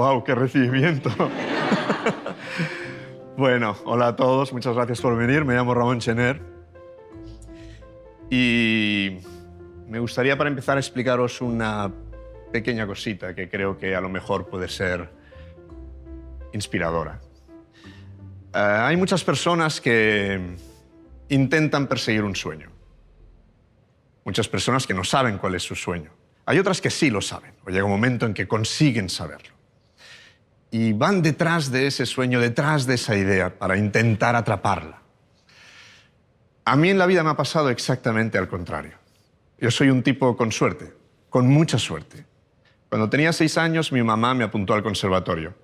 ¡Wow, qué recibimiento! Bueno, hola a todos, muchas gracias por venir. Me llamo Ramón Chener y me gustaría para empezar explicaros una pequeña cosita que creo que a lo mejor puede ser inspiradora. Hay muchas personas que intentan perseguir un sueño. Muchas personas que no saben cuál es su sueño. Hay otras que sí lo saben, o llega un momento en que consiguen saberlo. Y van detrás de ese sueño, detrás de esa idea, para intentar atraparla. A mí en la vida me ha pasado exactamente al contrario. Yo soy un tipo con suerte, con mucha suerte. Cuando tenía 6 años, mi mamá me apuntó al conservatorio.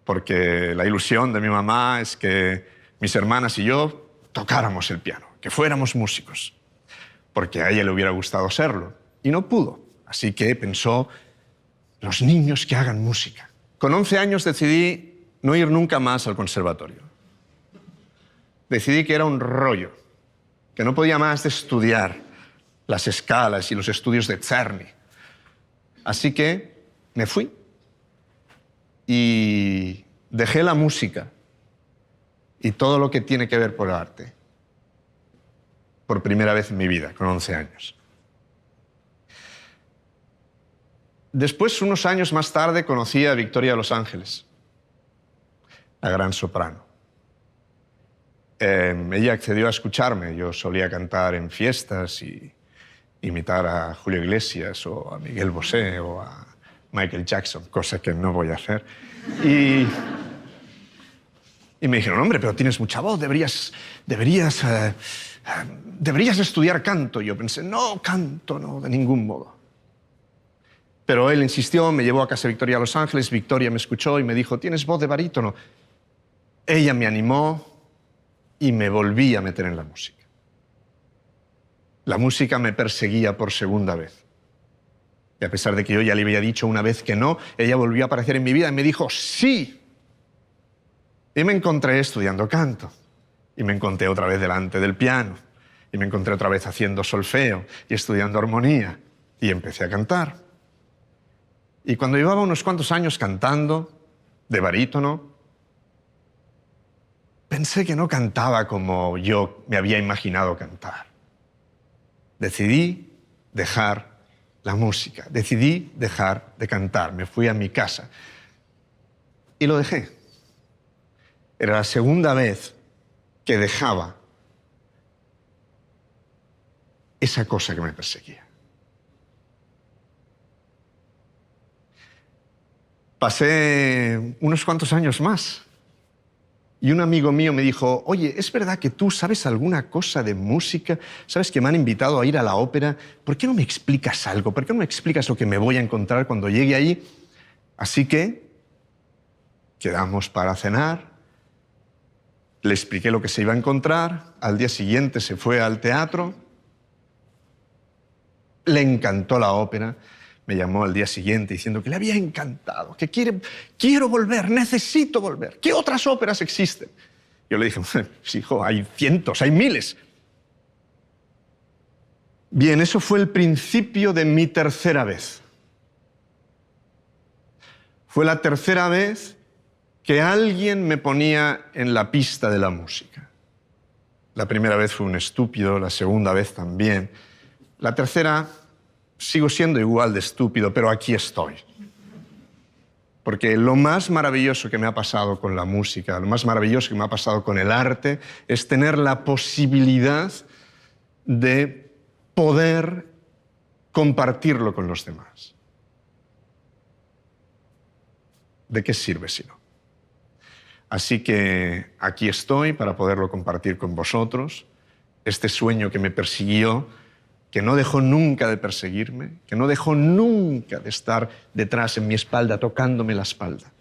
Porque la ilusión de mi mamá es que mis hermanas y yo tocáramos el piano, que fuéramos músicos. Porque a ella le hubiera gustado serlo. Y no pudo. Así que pensó, los niños que hagan música. Con 11 años decidí no ir nunca más al conservatorio. Decidí que era un rollo, que no podía más de estudiar las escalas y los estudios de Czerny. Así que me fui y dejé la música y todo lo que tiene que ver por el arte por primera vez en mi vida, con 11 años. Después, unos años más tarde, conocí a Victoria de Los Ángeles, la gran soprano. Ella accedió a escucharme. Yo solía cantar en fiestas y imitar a Julio Iglesias o a Miguel Bosé o a Michael Jackson, cosa que no voy a hacer. Y me dijeron, hombre, pero tienes mucha voz, deberías estudiar canto. Y yo pensé, no, canto, no, de ningún modo. Pero él insistió, me llevó a casa de Victoria a Los Ángeles, Victoria me escuchó y me dijo, tienes voz de barítono. Ella me animó y me volví a meter en la música. La música me perseguía por segunda vez. Y a pesar de que yo ya le había dicho una vez que no, ella volvió a aparecer en mi vida y me dijo, sí. Y me encontré estudiando canto. Y me encontré otra vez delante del piano. Y me encontré otra vez haciendo solfeo y estudiando armonía. Y empecé a cantar. Y cuando llevaba unos cuantos años cantando, de barítono, pensé que no cantaba como yo me había imaginado cantar. Decidí dejar la música, decidí dejar de cantar. Me fui a mi casa y lo dejé. Era la segunda vez que dejaba esa cosa que me perseguía. Pasé unos cuantos años más y un amigo mío me dijo, oye, ¿es verdad que tú sabes alguna cosa de música? ¿Sabes que me han invitado a ir a la ópera? ¿Por qué no me explicas algo? ¿Por qué no me explicas lo que me voy a encontrar cuando llegue ahí? Así que quedamos para cenar, le expliqué lo que se iba a encontrar, al día siguiente se fue al teatro, le encantó la ópera. Me llamó al día siguiente diciendo que le había encantado, que quiero volver, necesito volver. ¿Qué otras óperas existen? Yo le dije, pues, hijo, hay cientos, hay miles. Bien, eso fue el principio de mi tercera vez. Fue la tercera vez que alguien me ponía en la pista de la música. La primera vez fue un estúpido, la segunda vez también. La tercera... sigo siendo igual de estúpido, pero aquí estoy. Porque lo más maravilloso que me ha pasado con la música, lo más maravilloso que me ha pasado con el arte, es tener la posibilidad de poder compartirlo con los demás. ¿De qué sirve si no? Así que aquí estoy para poderlo compartir con vosotros. Este sueño que me persiguió, que no dejó nunca de perseguirme, que no dejó nunca de estar detrás en mi espalda, tocándome la espalda.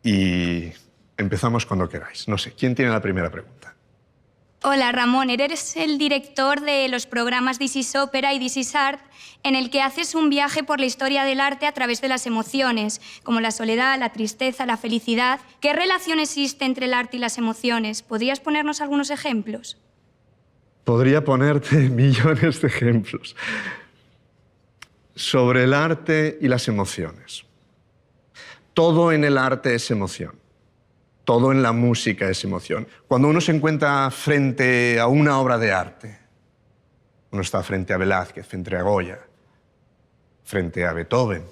Y empezamos cuando queráis. No sé, ¿quién tiene la primera pregunta? Hola, Ramón. Eres el director de los programas This is Opera y This is Art, en el que haces un viaje por la historia del arte a través de las emociones, como la soledad, la tristeza, la felicidad. ¿Qué relación existe entre el arte y las emociones? ¿Podrías ponernos algunos ejemplos? Podría ponerte millones de ejemplos sobre el arte y las emociones. Todo en el arte es emoción. Todo en la música es emoción. Cuando uno se encuentra frente a una obra de arte, uno está frente a Velázquez, frente a Goya, frente a Beethoven,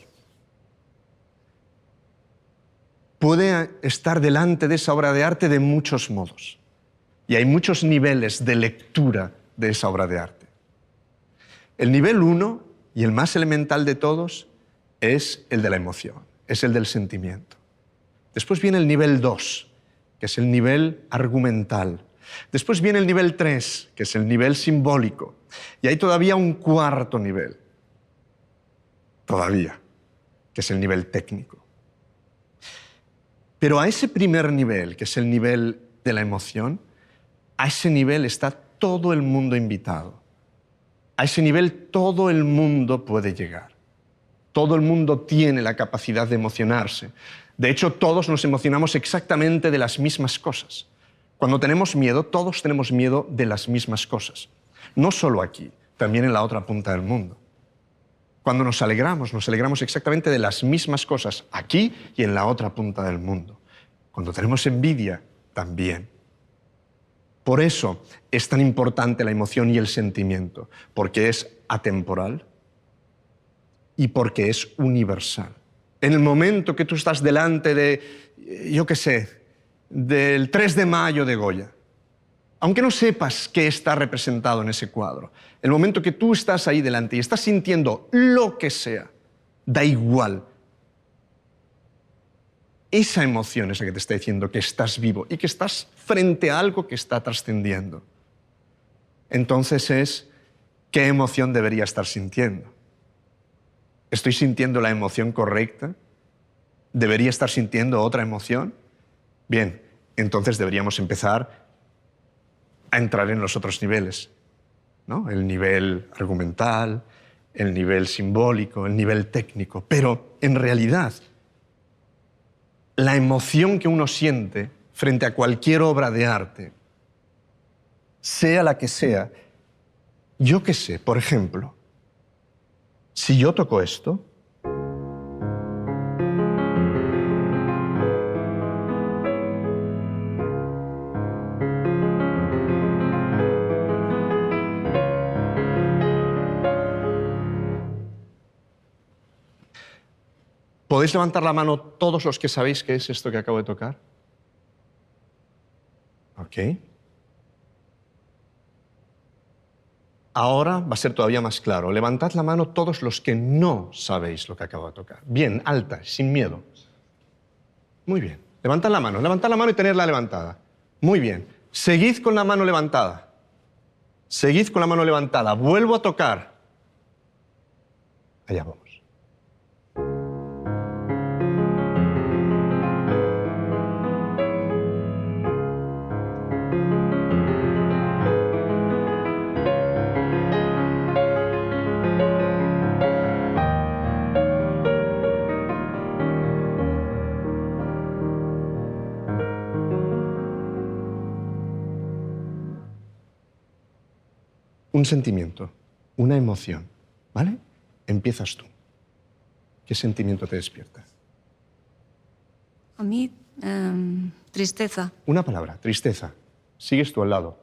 puede estar delante de esa obra de arte de muchos modos. Y hay muchos niveles de lectura de esa obra de arte. El nivel 1, y el más elemental de todos, es el de la emoción, es el del sentimiento. Después viene el nivel 2, que es el nivel argumental. Después viene el nivel 3, que es el nivel simbólico. Y hay todavía un cuarto nivel, que es el nivel técnico. Pero a ese primer nivel, que es el nivel de la emoción, a ese nivel está todo el mundo invitado. A ese nivel todo el mundo puede llegar. Todo el mundo tiene la capacidad de emocionarse. De hecho, todos nos emocionamos exactamente de las mismas cosas. Cuando tenemos miedo, todos tenemos miedo de las mismas cosas. No solo aquí, también en la otra punta del mundo. Cuando nos alegramos exactamente de las mismas cosas aquí y en la otra punta del mundo. Cuando tenemos envidia, también. Por eso es tan importante la emoción y el sentimiento, porque es atemporal y porque es universal. En el momento que tú estás delante de, yo qué sé, del 3 de mayo de Goya, aunque no sepas qué está representado en ese cuadro, el momento que tú estás ahí delante y estás sintiendo lo que sea, da igual. Esa emoción es la que te está diciendo que estás vivo y que estás frente a algo que está trascendiendo. Entonces es, ¿qué emoción debería estar sintiendo? ¿Estoy sintiendo la emoción correcta? ¿Debería estar sintiendo otra emoción? Bien, entonces deberíamos empezar a entrar en los otros niveles, ¿no? El nivel argumental, el nivel simbólico, el nivel técnico. Pero en realidad, la emoción que uno siente frente a cualquier obra de arte, sea la que sea, yo qué sé, por ejemplo, si yo toco esto, ¿podéis levantar la mano todos los que sabéis qué es esto que acabo de tocar? Ok. Ahora va a ser todavía más claro. Levantad la mano todos los que no sabéis lo que acabo de tocar. Bien, alta, sin miedo. Muy bien. Levantad la mano y tenerla levantada. Muy bien. Seguid con la mano levantada. Seguid con la mano levantada. Vuelvo a tocar. Allá vamos. Un sentimiento, una emoción, ¿vale? Empiezas tú. ¿Qué sentimiento te despierta? A mí, tristeza. Una palabra, tristeza. Sigues tú al lado.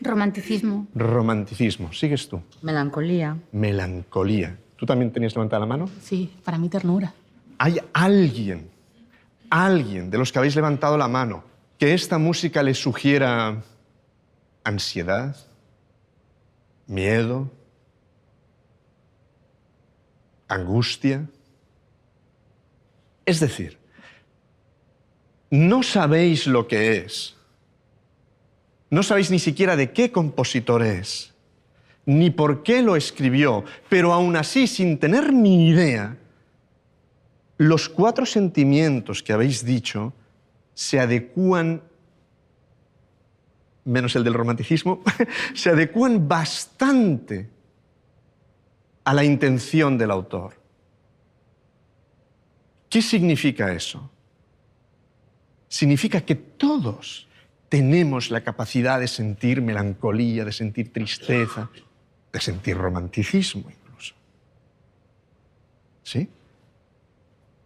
Romanticismo. Romanticismo. Sigues tú. Melancolía. Melancolía. ¿Tú también tenías levantada la mano? Sí, para mí ternura. ¿Hay alguien de los que habéis levantado la mano que esta música le sugiera ansiedad, miedo, angustia? Es decir, no sabéis lo que es. No sabéis ni siquiera de qué compositor es, ni por qué lo escribió, pero aún así, sin tener ni idea, los 4 sentimientos que habéis dicho se adecúan, menos el del romanticismo, se adecúan bastante a la intención del autor. ¿Qué significa eso? Significa que todos tenemos la capacidad de sentir melancolía, de sentir tristeza, de sentir romanticismo incluso. ¿Sí?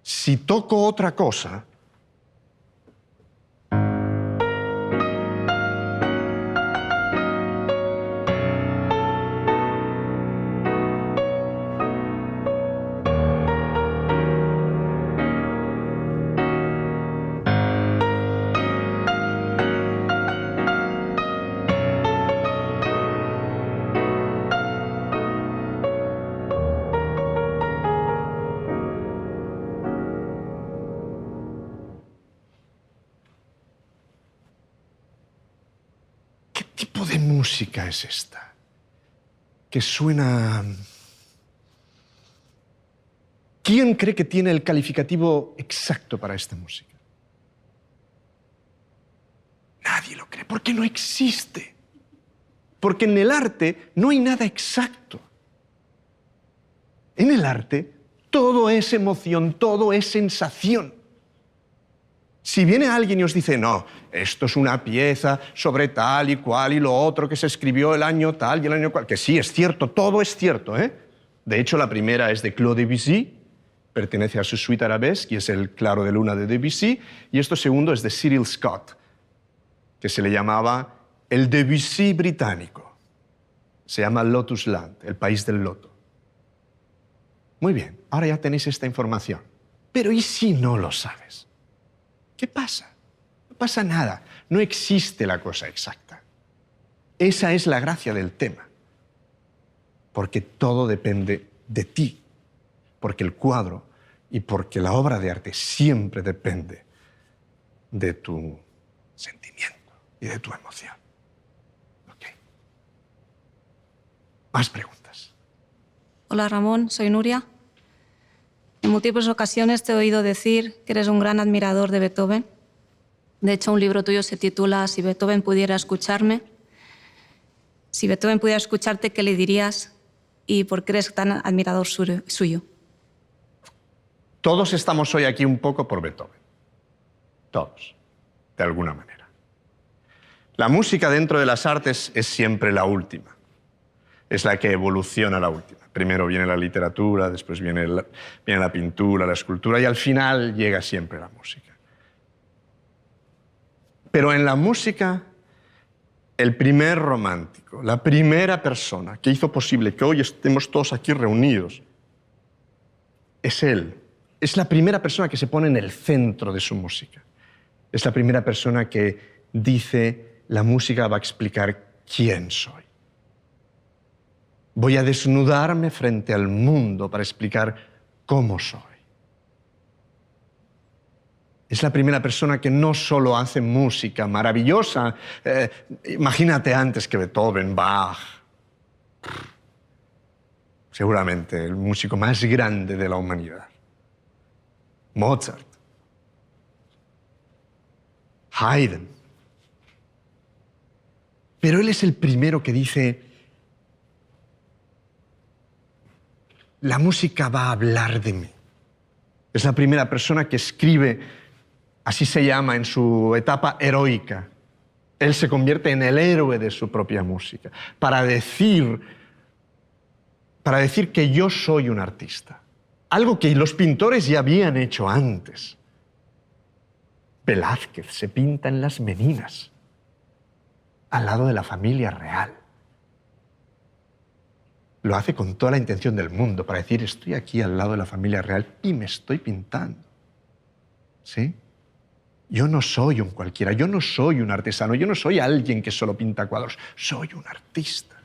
Si toco otra cosa, ¿qué tipo de música es esta? Que suena... ¿Quién cree que tiene el calificativo exacto para esta música? Nadie lo cree, porque no existe. Porque en el arte no hay nada exacto. En el arte todo es emoción, todo es sensación. Si viene alguien y os dice, no, esto es una pieza sobre tal y cual y lo otro que se escribió el año tal y el año cual, que sí, es cierto, todo es cierto, ¿eh? De hecho, la primera es de Claude Debussy, pertenece a su suite arabesque y es el Claro de Luna de Debussy, y esto segundo es de Cyril Scott, que se le llamaba el Debussy británico. Se llama Lotus Land, el país del loto. Muy bien, ahora ya tenéis esta información. Pero ¿y si no lo sabes? ¿Qué pasa? No pasa nada. No existe la cosa exacta. Esa es la gracia del tema. Porque todo depende de ti. Porque el cuadro y porque la obra de arte siempre depende de tu sentimiento y de tu emoción. ¿Ok? Más preguntas. Hola Ramón, soy Nuria. En múltiples ocasiones te he oído decir que eres un gran admirador de Beethoven. De hecho, un libro tuyo se titula Si Beethoven pudiera escucharme. Si Beethoven pudiera escucharte, ¿qué le dirías y por qué eres tan admirador suyo? Todos estamos hoy aquí un poco por Beethoven. Todos, de alguna manera. La música dentro de las artes es siempre la última. Es la que evoluciona la última. Primero viene la literatura, después viene la pintura, la escultura y al final llega siempre la música. Pero en la música, el primer romántico, la primera persona que hizo posible que hoy estemos todos aquí reunidos, es él. Es la primera persona que se pone en el centro de su música. Es la primera persona que dice, la música va a explicar quién soy. Voy a desnudarme frente al mundo para explicar cómo soy. Es la primera persona que no solo hace música maravillosa. Imagínate antes que Beethoven, Bach. Seguramente el músico más grande de la humanidad. Mozart. Haydn. Pero él es el primero que dice, la música va a hablar de mí. Es la primera persona que escribe, así se llama en su etapa heroica. Él se convierte en el héroe de su propia música, para decir que yo soy un artista. Algo que los pintores ya habían hecho antes. Velázquez se pinta en las Meninas, al lado de la familia real. Lo hace con toda la intención del mundo para decir, estoy aquí al lado de la familia real y me estoy pintando. ¿Sí? Yo no soy un cualquiera, yo no soy un artesano, yo no soy alguien que solo pinta cuadros, soy un artista.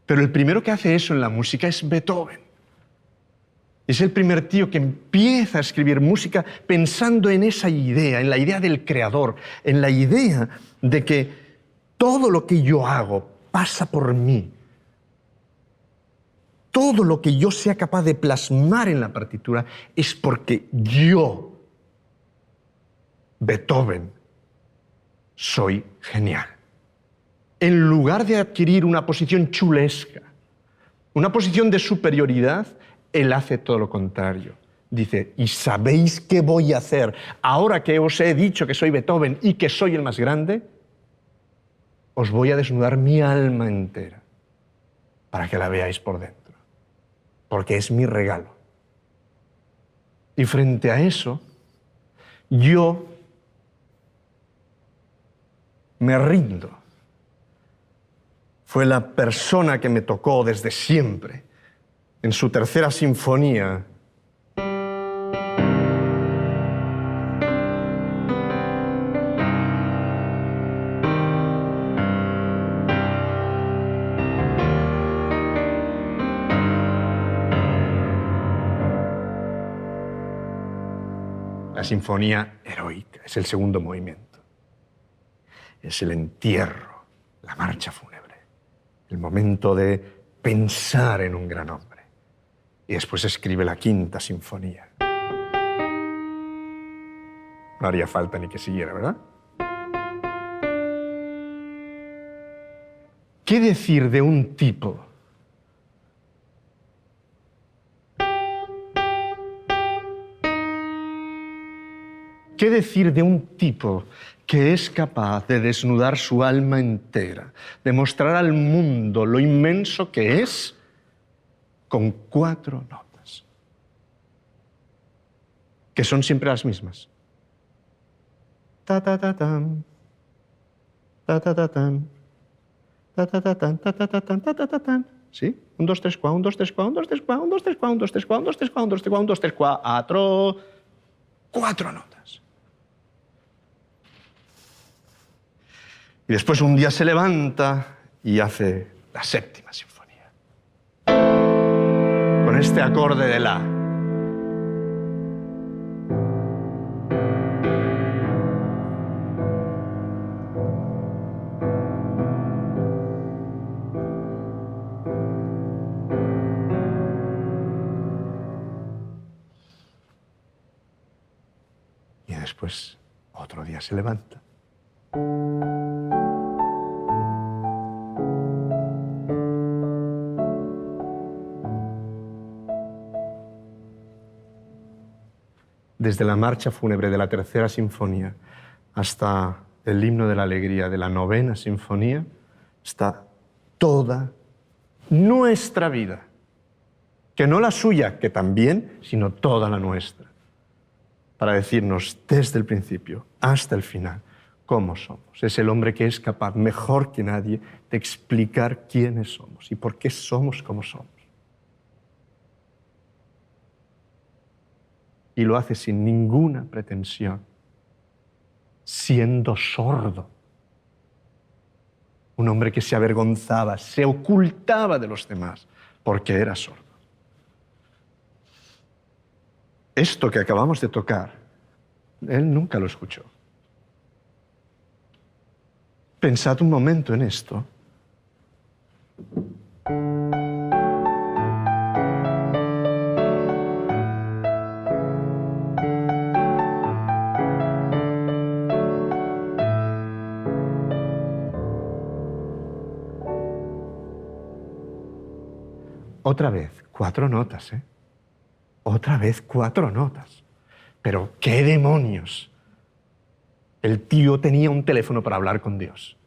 Pero el primero que hace eso en la música es Beethoven. Es el primer tío que empieza a escribir música pensando en esa idea, en la idea del creador, en la idea de que todo lo que yo hago pasa por mí. Todo lo que yo sea capaz de plasmar en la partitura es porque yo, Beethoven, soy genial. En lugar de adquirir una posición chulesca, una posición de superioridad, él hace todo lo contrario. Dice, ¿y sabéis qué voy a hacer? Ahora que os he dicho que soy Beethoven y que soy el más grande, os voy a desnudar mi alma entera para que la veáis por dentro. Porque es mi regalo. Y frente a eso, yo me rindo. Fue la persona que me tocó desde siempre, en su tercera sinfonía. La sinfonía heroica, es el segundo movimiento. Es el entierro, la marcha fúnebre, el momento de pensar en un gran hombre. Y después escribe la quinta sinfonía. No haría falta ni que siguiera, ¿verdad? ¿Qué decir de un tipo ¿Qué decir de un tipo que es capaz de desnudar su alma entera, de mostrar al mundo lo inmenso que es con 4 notas, que son siempre las mismas? Ta ta ta tan, ta ta ta tan, ta ta ta tan, ta ta ta tan, ta ta ta tan. ¿Sí? 1, 2, 3, 4, 1, 2, 3, 4, 1, 2, 3, 4, 1, 2, 3, 4, 1, 2, 3, 4, 1, 2, 3, 4, 1, 2, 3, 4, 1, 2, 3, 4, 4 notas. Y después un día se levanta y hace la séptima sinfonía. Con este acorde de la. Y después otro día se levanta. Desde la marcha fúnebre de la tercera sinfonía hasta el himno de la alegría de la novena sinfonía, está toda nuestra vida. Que no la suya, que también, sino toda la nuestra. Para decirnos desde el principio hasta el final cómo somos. Es el hombre que es capaz, mejor que nadie, de explicar quiénes somos y por qué somos como somos. Y lo hace sin ninguna pretensión, siendo sordo. Un hombre que se avergonzaba, se ocultaba de los demás, porque era sordo. Esto que acabamos de tocar, él nunca lo escuchó. Pensad un momento en esto. Otra vez, 4 notas, ¿eh? Otra vez 4 notas. Pero ¡qué demonios! El tío tenía un teléfono para hablar con Dios.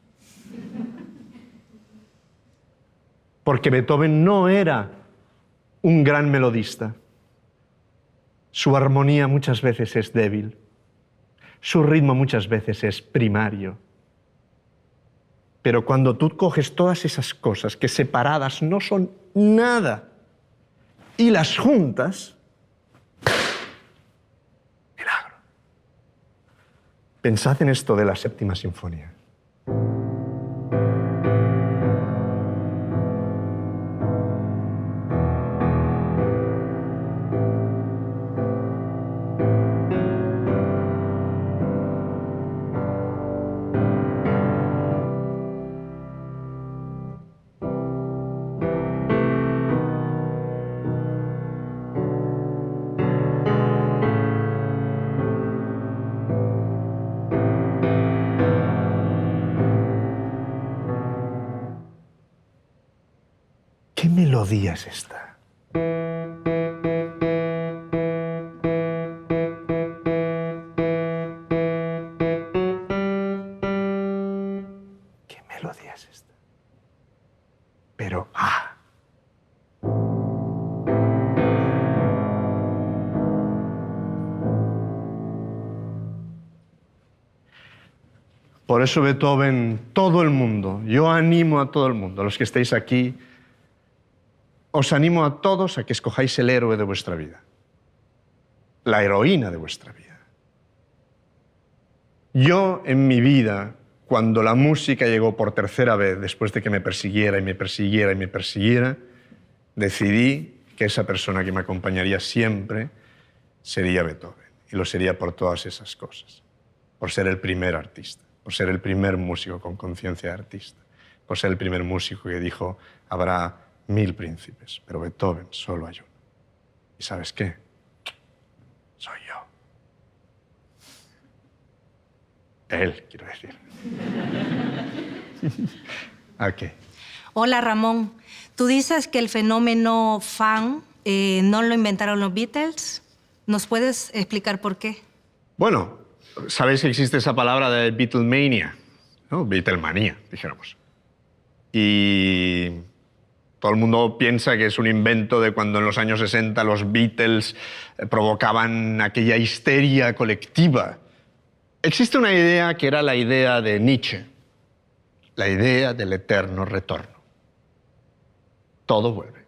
Porque Beethoven no era un gran melodista. Su armonía muchas veces es débil. Su ritmo muchas veces es primario. Pero cuando tú coges todas esas cosas que separadas no son nada y las juntas, milagro. Pensad en esto de la séptima sinfonía. ¿Qué melodía es esta? ¿Qué melodía es esta? Pero, Por eso Beethoven, todo el mundo, yo animo a todo el mundo, a los que estéis aquí, os animo a todos a que escojáis el héroe de vuestra vida, la heroína de vuestra vida. Yo en mi vida, cuando la música llegó por tercera vez, después de que me persiguiera y me persiguiera y me persiguiera, decidí que esa persona que me acompañaría siempre sería Beethoven. Y lo sería por todas esas cosas. Por ser el primer artista, por ser el primer músico con conciencia de artista, por ser el primer músico que dijo, habrá 1000 príncipes, pero Beethoven solo hay uno. ¿Y sabes qué? Soy yo. Él, quiero decir. Ok. Hola, Ramón. Tú dices que el fenómeno fan no lo inventaron los Beatles. ¿Nos puedes explicar por qué? Bueno, sabéis que existe esa palabra de Beatlemania, ¿no? Beatlemanía, dijéramos. Y todo el mundo piensa que es un invento de cuando en los años 60 los Beatles provocaban aquella histeria colectiva. Existe una idea que era la idea de Nietzsche, la idea del eterno retorno. Todo vuelve.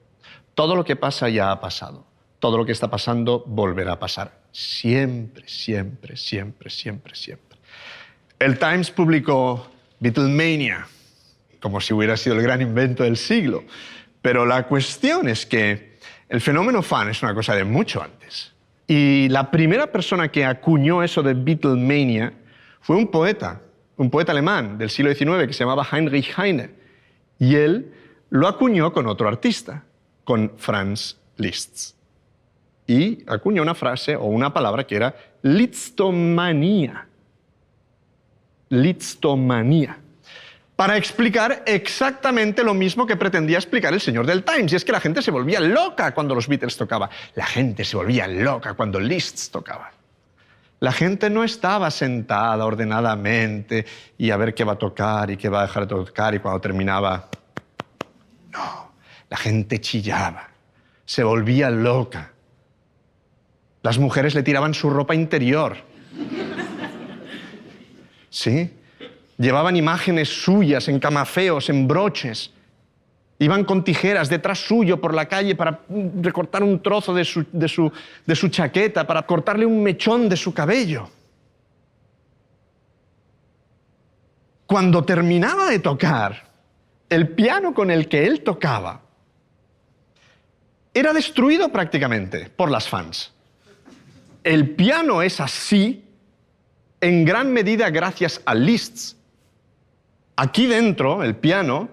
Todo lo que pasa ya ha pasado. Todo lo que está pasando volverá a pasar. Siempre, siempre, siempre, siempre, siempre. El Times publicó Beatlemania, como si hubiera sido el gran invento del siglo. Pero la cuestión es que el fenómeno fan es una cosa de mucho antes. Y la primera persona que acuñó eso de Beatlemania fue un poeta alemán del siglo XIX que se llamaba Heinrich Heine. Y él lo acuñó con otro artista, con Franz Liszt. Y acuñó una frase o una palabra que era Lisztomanía. Lisztomanía. Para explicar exactamente lo mismo que pretendía explicar el señor del Times. Y es que la gente se volvía loca cuando los Beatles tocaban. La gente se volvía loca cuando Liszt tocaba. La gente no estaba sentada ordenadamente y a ver qué va a tocar y qué va a dejar de tocar y cuando terminaba... No, la gente chillaba, se volvía loca. Las mujeres le tiraban su ropa interior. ¿Sí? Llevaban imágenes suyas en camafeos, en broches. Iban con tijeras detrás suyo por la calle para recortar un trozo de su chaqueta, para cortarle un mechón de su cabello. Cuando terminaba de tocar, el piano con el que él tocaba era destruido prácticamente por las fans. El piano es así en gran medida gracias a Liszt. Aquí dentro, el piano,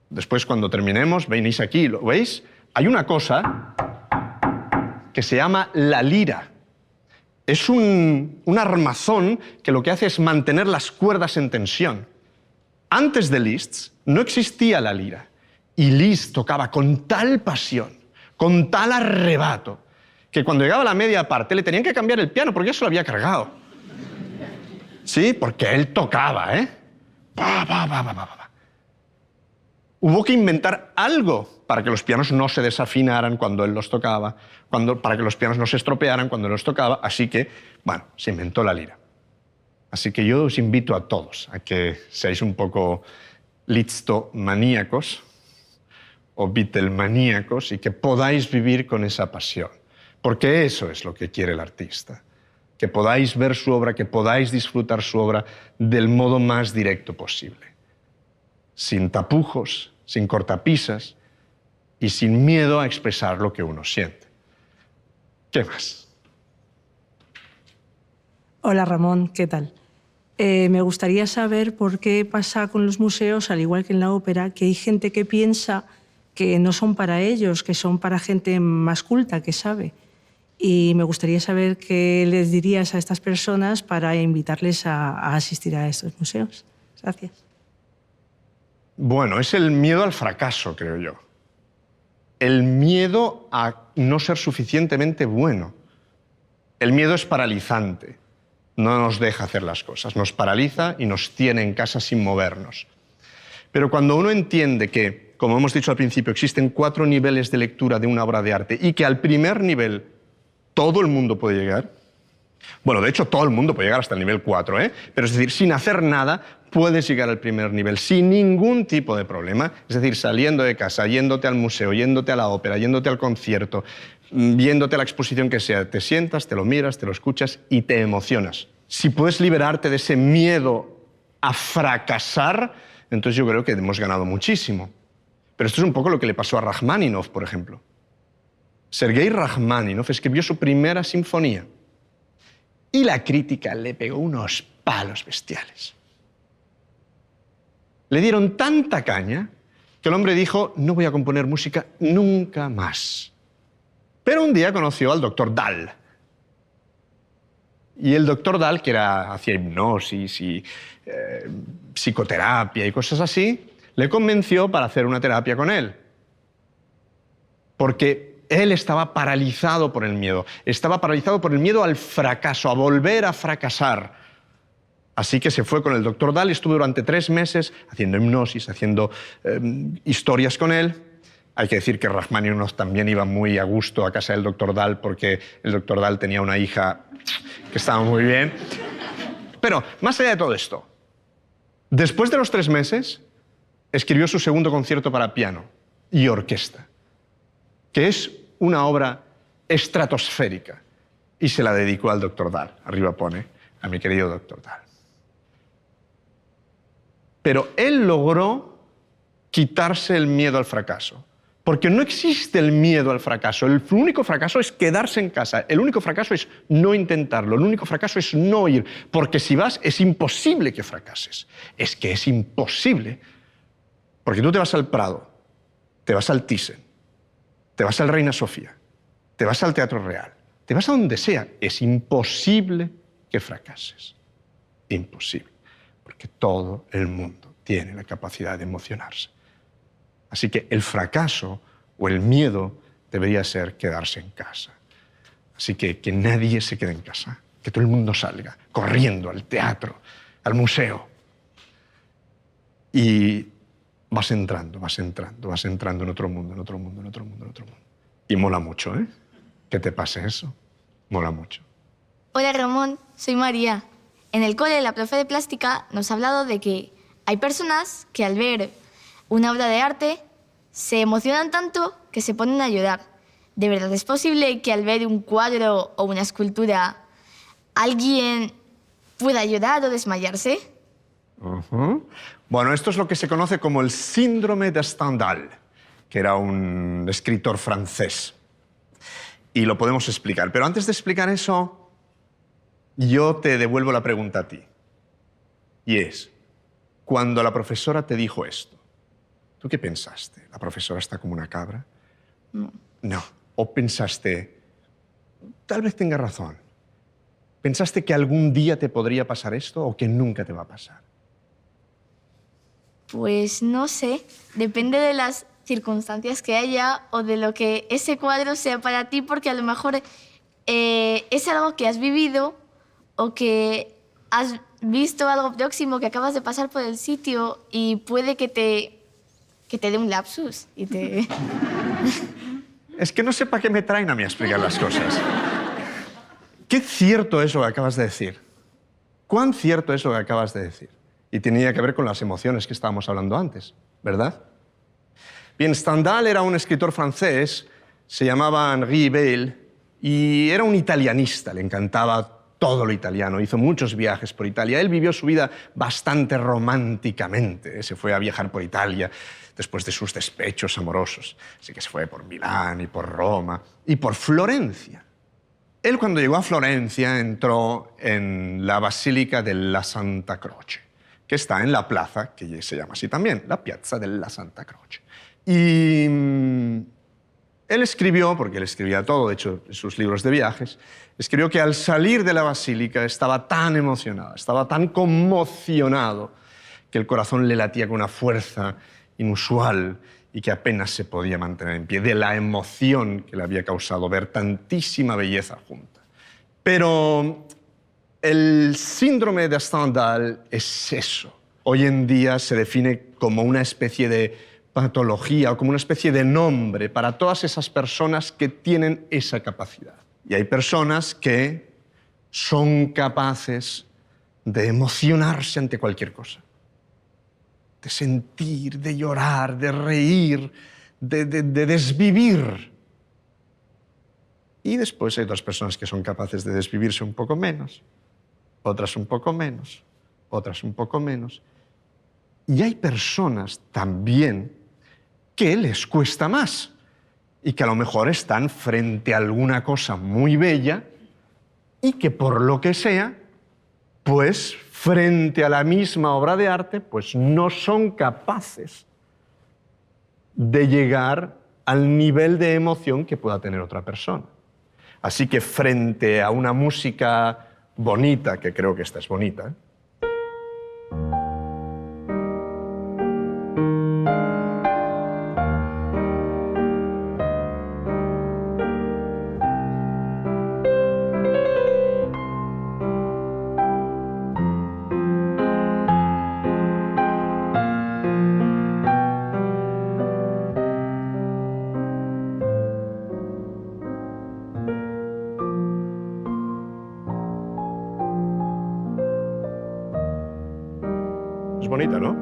después cuando terminemos, venís aquí, ¿lo veis? Hay una cosa que se llama la lira. Es un armazón que lo que hace es mantener las cuerdas en tensión. Antes de Liszt no existía la lira. Y Liszt tocaba con tal pasión, con tal arrebato, que cuando llegaba a la media parte le tenían que cambiar el piano porque ya se lo había cargado. Sí, porque él tocaba, ¿eh? Hubo que inventar algo para que los pianos no se desafinaran cuando él los tocaba, para que los pianos no se estropearan cuando él los tocaba, así que, bueno, se inventó la lira. Así que yo os invito a todos a que seáis un poco lisztomaníacos o Beatlemaníacos y que podáis vivir con esa pasión, porque eso es lo que quiere el artista, que podáis ver su obra, que podáis disfrutar su obra del modo más directo posible, sin tapujos, sin cortapisas y sin miedo a expresar lo que uno siente. ¿Qué más? Hola Ramón, ¿qué tal? Me gustaría saber por qué pasa con los museos, al igual que en la ópera, que hay gente que piensa que no son para ellos, que son para gente más culta, que sabe. Y me gustaría saber qué les dirías a estas personas para invitarles a asistir a estos museos. Gracias. Bueno, es el miedo al fracaso, creo yo. El miedo a no ser suficientemente bueno. El miedo es paralizante. No nos deja hacer las cosas. Nos paraliza y nos tiene en casa sin movernos. Pero cuando uno entiende que, como hemos dicho al principio, existen 4 niveles de lectura de una obra de arte y que al primer nivel todo el mundo puede llegar, Bueno, de hecho, todo el mundo puede llegar hasta el nivel 4, ¿eh? Pero es decir, sin hacer nada, puedes llegar al primer nivel sin ningún tipo de problema. Es decir, saliendo de casa, yéndote al museo, yéndote a la ópera, yéndote al concierto, viéndote a la exposición que sea, te sientas, te lo miras, te lo escuchas y te emocionas. Si puedes liberarte de ese miedo a fracasar, entonces yo creo que hemos ganado muchísimo. Pero esto es un poco lo que le pasó a Rachmaninoff, por ejemplo. Sergei Rachmaninoff escribió su primera sinfonía y la crítica le pegó unos palos bestiales. Le dieron tanta caña que el hombre dijo, no voy a componer música nunca más. Pero un día conoció al doctor Dahl. Y el doctor Dahl, que hacía hipnosis y psicoterapia y cosas así, le convenció para hacer una terapia con él. Porque él estaba paralizado por el miedo. Estaba paralizado por el miedo al fracaso, a volver a fracasar. Así que se fue con el doctor Dahl y estuvo durante 3 meses haciendo hipnosis, haciendo historias con él. Hay que decir que Rachmaninoff también iba muy a gusto a casa del doctor Dahl porque el doctor Dahl tenía una hija que estaba muy bien. Pero, más allá de todo esto, después de los 3 meses, escribió su segundo concierto para piano y orquesta, que es una obra estratosférica, y se la dedicó al doctor Dahl. Arriba pone, a mi querido doctor Dahl. Pero él logró quitarse el miedo al fracaso. Porque no existe el miedo al fracaso. El único fracaso es quedarse en casa. El único fracaso es no intentarlo. El único fracaso es no ir. Porque si vas, es imposible que fracases. Es que es imposible. Porque tú te vas al Prado, te vas al Thyssen, te vas al Reina Sofía, te vas al Teatro Real, te vas a donde sea. Es imposible que fracases. Imposible. Porque todo el mundo tiene la capacidad de emocionarse. Así que el fracaso o el miedo debería ser quedarse en casa. Así que nadie se quede en casa, que todo el mundo salga corriendo al teatro, al museo. Y vas entrando en otro mundo, en otro mundo, en otro mundo, en otro mundo. Y mola mucho, ¿eh? Que te pase eso. Mola mucho. Hola Ramón, soy María. En el cole la profe de plástica nos ha hablado de que hay personas que al ver una obra de arte se emocionan tanto que se ponen a llorar. ¿De verdad es posible que al ver un cuadro o una escultura alguien pueda llorar o desmayarse? Bueno, esto es lo que se conoce como el síndrome de Stendhal, que era un escritor francés. Y lo podemos explicar. Pero antes de explicar eso, yo te devuelvo la pregunta a ti. Y es, cuando la profesora te dijo esto, ¿tú qué pensaste? ¿La profesora está como una cabra? No. ¿O pensaste, tal vez tenga razón? ¿Pensaste que algún día te podría pasar esto o que nunca te va a pasar? Pues no sé. Depende de las circunstancias que haya o de lo que ese cuadro sea para ti, porque a lo mejor es algo que has vivido o que has visto algo próximo, que acabas de pasar por el sitio y puede que te dé un lapsus y te... Es que no sé para qué me traen a mí a explicar las cosas. ¿Qué cierto es lo que acabas de decir? ¿Cuán cierto es lo que acabas de decir? Y tenía que ver con las emociones que estábamos hablando antes, ¿verdad? Bien, Stendhal era un escritor francés, se llamaba Henri Beyle, y era un italianista, le encantaba todo lo italiano, hizo muchos viajes por Italia. Él vivió su vida bastante románticamente, se fue a viajar por Italia después de sus despechos amorosos. Así que se fue por Milán y por Roma y por Florencia. Él cuando llegó a Florencia entró en la Basílica della Santa Croce, que está en la plaza, que se llama así también, la Piazza della Santa Croce. Y él escribió, porque él escribía todo, de hecho, en sus libros de viajes, escribió que al salir de la basílica estaba tan emocionado, estaba tan conmocionado, que el corazón le latía con una fuerza inusual y que apenas se podía mantener en pie, de la emoción que le había causado ver tantísima belleza junta. Pero el síndrome de Stendhal es eso. Hoy en día se define como una especie de patología o como una especie de nombre para todas esas personas que tienen esa capacidad. Y hay personas que son capaces de emocionarse ante cualquier cosa, de sentir, de llorar, de reír, de desvivir. Y después hay otras personas que son capaces de desvivirse un poco menos, otras un poco menos, otras un poco menos. Y hay personas también que les cuesta más y que a lo mejor están frente a alguna cosa muy bella y que por lo que sea, pues frente a la misma obra de arte, pues no son capaces de llegar al nivel de emoción que pueda tener otra persona. Así que frente a una música bonita, que creo que esta es bonita, es bonita, ¿no?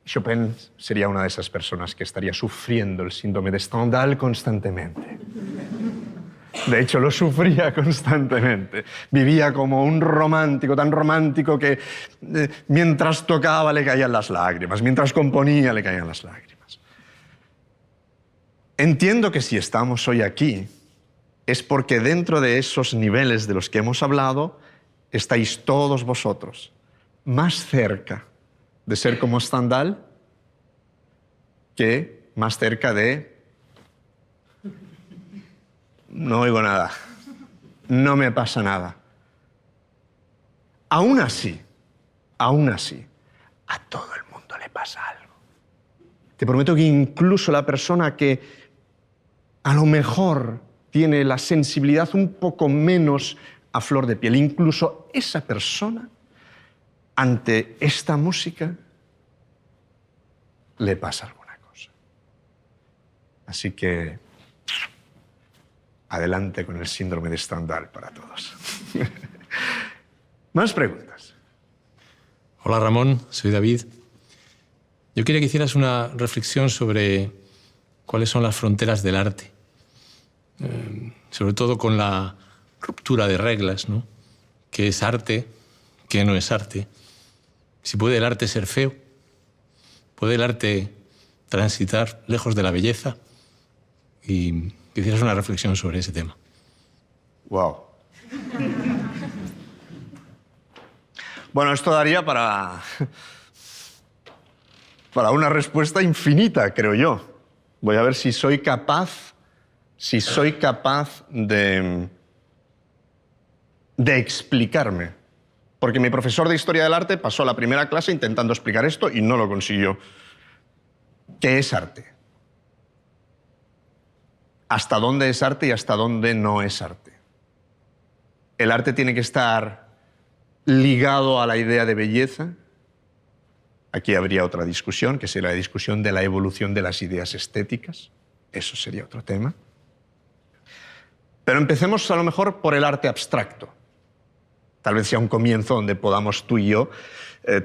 Chopin sería una de esas personas que estaría sufriendo el síndrome de Stendhal constantemente. De hecho, lo sufría constantemente. Vivía como un romántico, tan romántico que mientras tocaba le caían las lágrimas, mientras componía le caían las lágrimas. Entiendo que si estamos hoy aquí es porque dentro de esos niveles de los que hemos hablado estáis todos vosotros más cerca de ser como Stendhal que más cerca de... No oigo nada, no me pasa nada. Aún así, a todo el mundo le pasa algo. Te prometo que incluso la persona que a lo mejor tiene la sensibilidad un poco menos a flor de piel, incluso esa persona, ante esta música, le pasa alguna cosa. Así que adelante con el síndrome de Stendhal para todos. Más preguntas. Hola Ramón, soy David. Yo quería que hicieras una reflexión sobre cuáles son las fronteras del arte, sobre todo con la ruptura de reglas, ¿no? ¿Qué es arte? ¿Qué no es arte? Si puede el arte ser feo, puede el arte transitar lejos de la belleza, y que hicieras una reflexión sobre ese tema. Wow. Bueno, esto daría para una respuesta infinita, creo yo. Voy a ver si soy capaz de explicarme. Porque mi profesor de Historia del Arte pasó la primera clase intentando explicar esto y no lo consiguió. ¿Qué es arte? ¿Hasta dónde es arte y hasta dónde no es arte? ¿El arte tiene que estar ligado a la idea de belleza? Aquí habría otra discusión, que sería la discusión de la evolución de las ideas estéticas. Eso sería otro tema. Pero empecemos a lo mejor por el arte abstracto. Tal vez sea un comienzo donde podamos tú y yo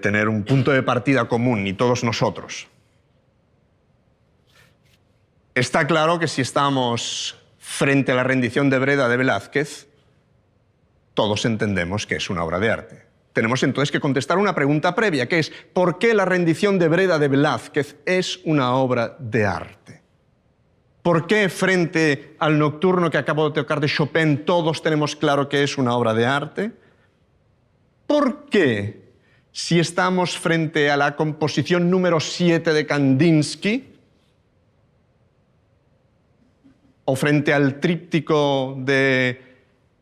tener un punto de partida común, y todos nosotros. Está claro que si estamos frente a la rendición de Breda de Velázquez, todos entendemos que es una obra de arte. Tenemos entonces que contestar una pregunta previa, que es ¿por qué la rendición de Breda de Velázquez es una obra de arte? ¿Por qué frente al nocturno que acabo de tocar de Chopin todos tenemos claro que es una obra de arte? ¿Por qué, si estamos frente a la composición número 7 de Kandinsky, o frente al tríptico de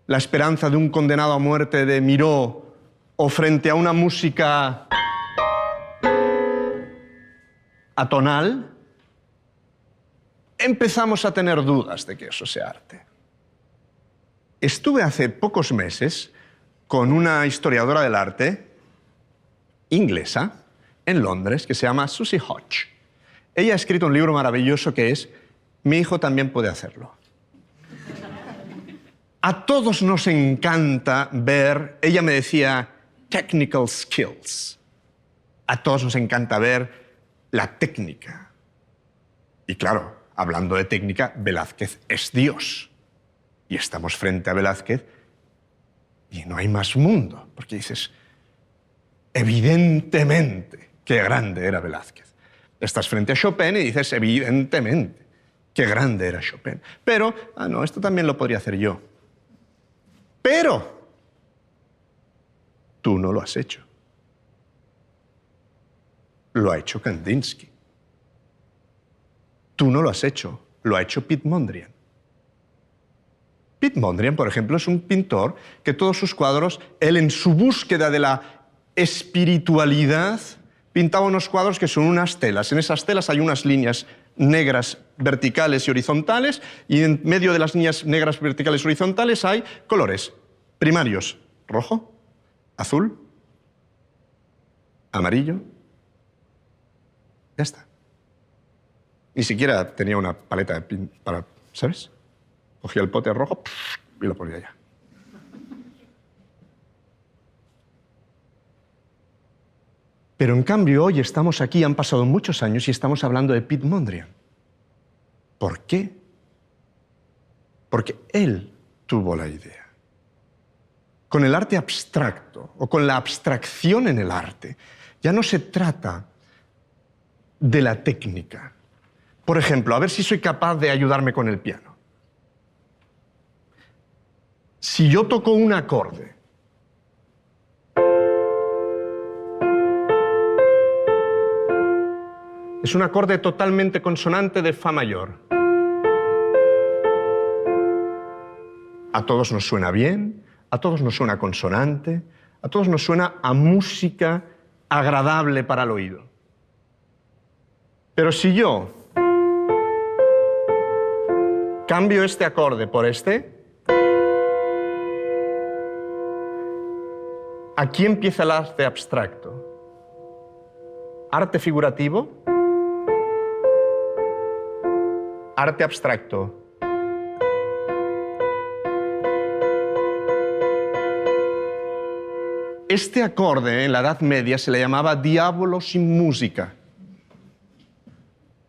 La esperanza de un condenado a muerte de Miró, o frente a una música atonal, empezamos a tener dudas de que eso sea arte? Estuve hace pocos meses con una historiadora del arte inglesa en Londres que se llama Susie Hodge. Ella ha escrito un libro maravilloso que es Mi hijo también puede hacerlo. A todos nos encanta ver, ella me decía, technical skills. A todos nos encanta ver la técnica. Y claro, hablando de técnica, Velázquez es Dios. Y estamos frente a Velázquez y no hay más mundo, porque dices, evidentemente, qué grande era Velázquez. Estás frente a Chopin y dices, evidentemente, qué grande era Chopin. Pero, no, esto también lo podría hacer yo. Pero tú no lo has hecho. Lo ha hecho Kandinsky. Tú no lo has hecho. Lo ha hecho Piet Mondrian. Piet Mondrian, por ejemplo, es un pintor que todos sus cuadros, él en su búsqueda de la espiritualidad, pintaba unos cuadros que son unas telas. En esas telas hay unas líneas negras verticales y horizontales, y en medio de las líneas negras verticales y horizontales hay colores primarios: rojo, azul, amarillo. Ya está. Ni siquiera tenía una paleta de para, ¿sabes? Cogía el pote rojo y lo ponía allá. Pero en cambio hoy estamos aquí, han pasado muchos años y estamos hablando de Piet Mondrian. ¿Por qué? Porque él tuvo la idea. Con el arte abstracto o con la abstracción en el arte, ya no se trata de la técnica. Por ejemplo, a ver si soy capaz de ayudarme con el piano. Si yo toco un acorde, es un acorde totalmente consonante de fa mayor. A todos nos suena bien, a todos nos suena consonante, a todos nos suena a música agradable para el oído. Pero si yo cambio este acorde por este, aquí empieza el arte abstracto. Arte figurativo, arte abstracto. Este acorde en la Edad Media se le llamaba diablo sin música.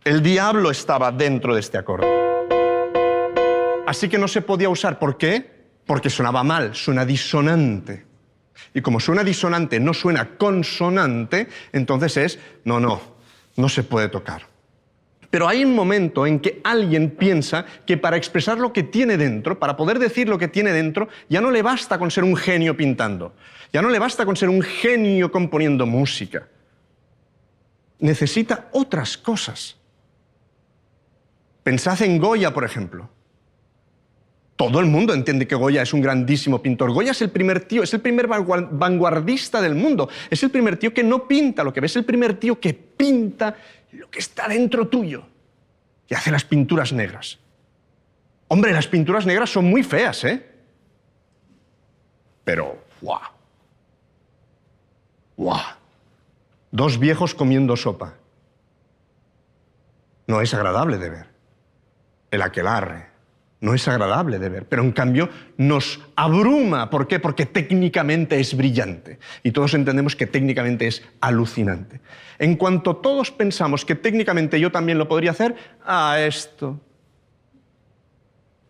El diablo estaba dentro de este acorde. Así que no se podía usar. ¿Por qué? Porque sonaba mal, suena disonante. Y como suena disonante, no suena consonante, entonces no se puede tocar. Pero hay un momento en que alguien piensa que para expresar lo que tiene dentro, para poder decir lo que tiene dentro, ya no le basta con ser un genio pintando, ya no le basta con ser un genio componiendo música. Necesita otras cosas. Pensad en Goya, por ejemplo. Todo el mundo entiende que Goya es un grandísimo pintor. Goya es el primer tío, es el primer vanguardista del mundo. Es el primer tío que no pinta lo que ves, es el primer tío que pinta lo que está dentro tuyo. Y hace las pinturas negras. Hombre, las pinturas negras son muy feas, ¿eh? Pero, ¡guau! ¡Guau! Dos viejos comiendo sopa. No es agradable de ver. El aquelarre no es agradable de ver, pero en cambio nos abruma. ¿Por qué? Porque técnicamente es brillante. Y todos entendemos que técnicamente es alucinante. En cuanto todos pensamos que técnicamente yo también lo podría hacer, esto.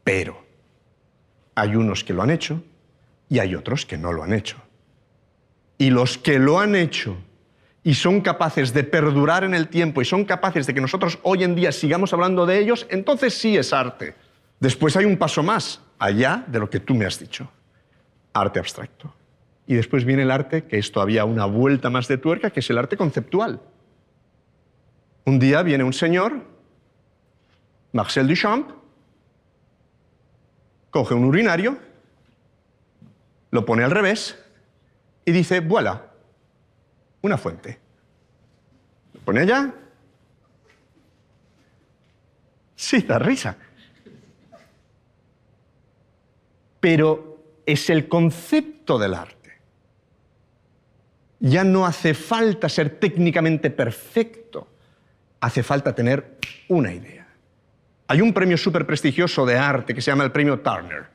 Pero hay unos que lo han hecho y hay otros que no lo han hecho. Y los que lo han hecho y son capaces de perdurar en el tiempo y son capaces de que nosotros hoy en día sigamos hablando de ellos, entonces sí es arte. Después hay un paso más allá de lo que tú me has dicho. Arte abstracto. Y después viene el arte, que es todavía una vuelta más de tuerca, que es el arte conceptual. Un día viene un señor, Marcel Duchamp, coge un urinario, lo pone al revés y dice, voilà, una fuente. Lo pone allá. Sí, da risa. pero es el concepto del arte. Ya no hace falta ser técnicamente perfecto, hace falta tener una idea. Hay un premio súper prestigioso de arte que se llama el premio Turner.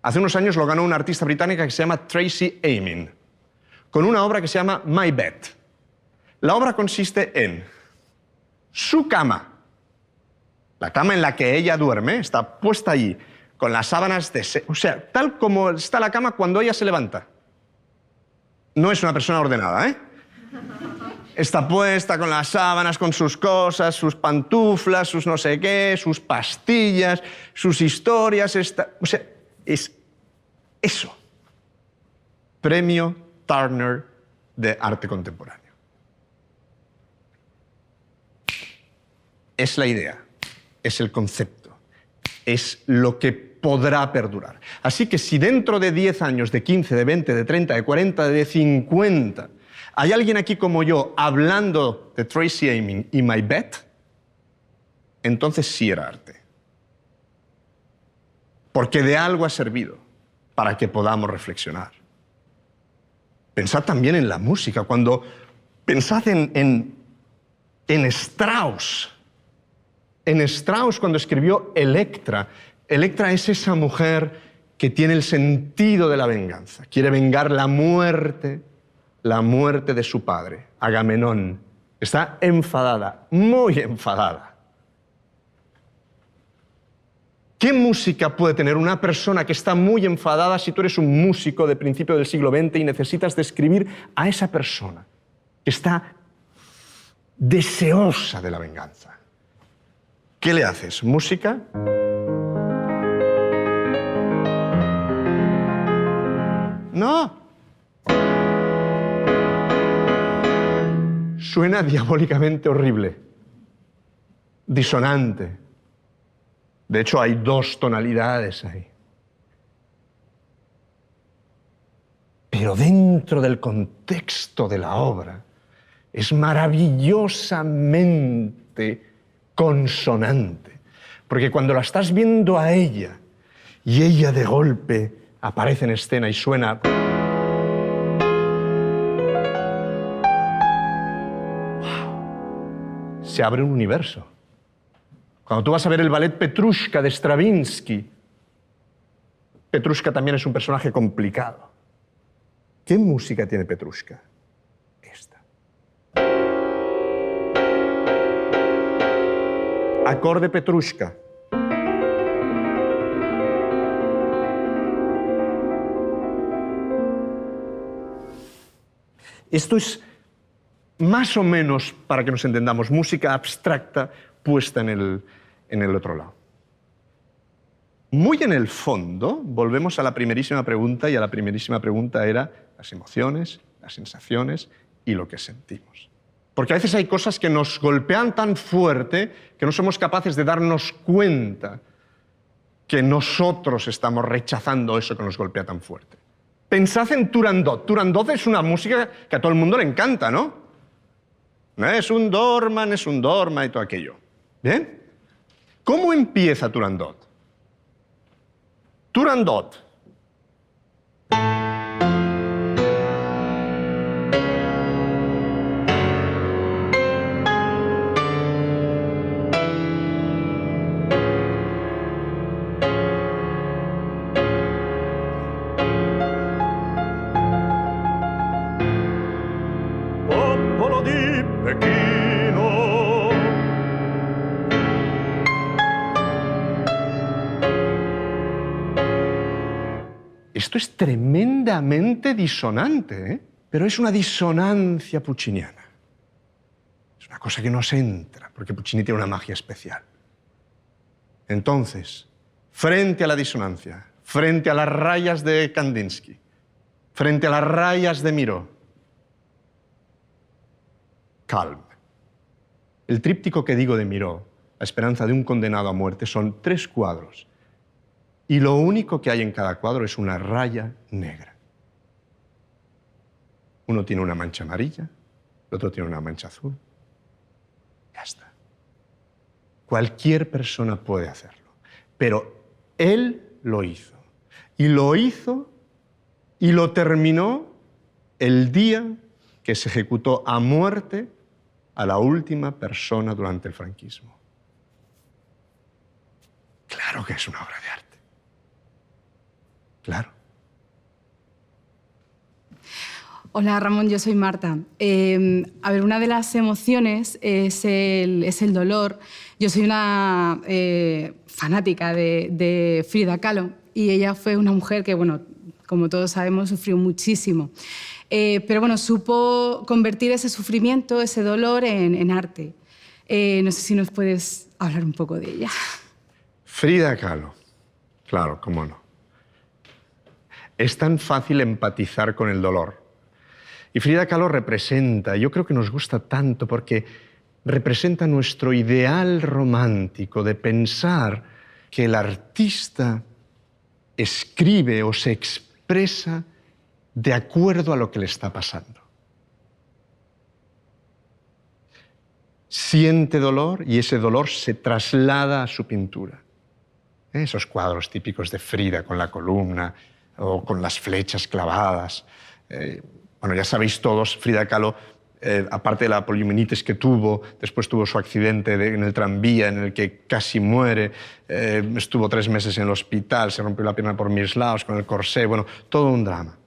Hace unos años lo ganó una artista británica que se llama Tracey Emin, con una obra que se llama My Bed. La obra consiste en su cama, la cama en la que ella duerme, está puesta allí, con las sábanas de seda, o sea, tal como está la cama cuando ella se levanta. No es una persona ordenada, ¿eh? Está puesta con las sábanas, con sus cosas, sus pantuflas, sus no sé qué, sus pastillas, sus historias, o sea, es eso. Premio Turner de Arte Contemporáneo. Es la idea, es el concepto, es lo que podrá perdurar. Así que si dentro de 10 años, de 15, de 20, de 30, de 40, de 50, hay alguien aquí como yo hablando de Tracey Emin y My Bed, entonces sí era arte. Porque de algo ha servido para que podamos reflexionar. Pensad también en la música. Pensad en Strauss. En Strauss, cuando escribió Electra. Electra es esa mujer que tiene el sentido de la venganza. Quiere vengar la muerte de su padre, Agamenón. Está enfadada, muy enfadada. ¿Qué música puede tener una persona que está muy enfadada si tú eres un músico de principio del siglo XX y necesitas describir a esa persona que está deseosa de la venganza? ¿Qué le haces? ¿Música? No. Suena diabólicamente horrible, disonante. De hecho, hay 2 tonalidades ahí. Pero dentro del contexto de la obra es maravillosamente consonante. Porque cuando la estás viendo a ella y ella de golpe aparece en escena y suena... ¡Wow! Se abre un universo. Cuando tú vas a ver el ballet Petrushka de Stravinsky, Petrushka también es un personaje complicado. ¿Qué música tiene Petrushka? Esta. Acorde Petrushka. Esto es más o menos, para que nos entendamos, música abstracta puesta en el otro lado. Muy en el fondo, volvemos a la primerísima pregunta, y a la primerísima pregunta era las emociones, las sensaciones y lo que sentimos. Porque a veces hay cosas que nos golpean tan fuerte que no somos capaces de darnos cuenta que nosotros estamos rechazando eso que nos golpea tan fuerte. Pensad en Turandot. Turandot es una música que a todo el mundo le encanta, ¿no? Es un dorma y todo aquello. ¿Bien? ¿Cómo empieza Turandot? Turandot. Popolo di Pechino. Esto es tremendamente disonante, ¿eh? Pero es una disonancia pucciniana. Es una cosa que nos entra, porque Puccini tiene una magia especial. Entonces, frente a la disonancia, frente a las rayas de Kandinsky, frente a las rayas de Miró, calm. El tríptico que digo de Miró, La esperanza de un condenado a muerte, son 3 cuadros. Y lo único que hay en cada cuadro es una raya negra. Uno tiene una mancha amarilla, el otro tiene una mancha azul. Ya está. Cualquier persona puede hacerlo. Pero él lo hizo. Y lo hizo y lo terminó el día que se ejecutó a muerte a la última persona durante el franquismo. Claro que es una obra de arte. Claro. Hola Ramón, yo soy Marta. A ver, una de las emociones es el dolor. Yo soy una fanática de Frida Kahlo y ella fue una mujer que, bueno, como todos sabemos, sufrió muchísimo. Pero bueno, supo convertir ese sufrimiento, ese dolor en arte. No sé si nos puedes hablar un poco de ella. Frida Kahlo. Claro, cómo no. Es tan fácil empatizar con el dolor. Y Frida Kahlo representa, yo creo que nos gusta tanto porque representa nuestro ideal romántico de pensar que el artista escribe o se expresa de acuerdo a lo que le está pasando. Siente dolor y ese dolor se traslada a su pintura. Esos cuadros típicos de Frida con la columna o con las flechas clavadas. Bueno, ya sabéis todos, Frida Kahlo, aparte de la poliomielitis que tuvo, después tuvo su accidente en el tranvía en el que casi muere, estuvo 3 meses en el hospital, se rompió la pierna por mislaos con el corsé, bueno, todo un drama.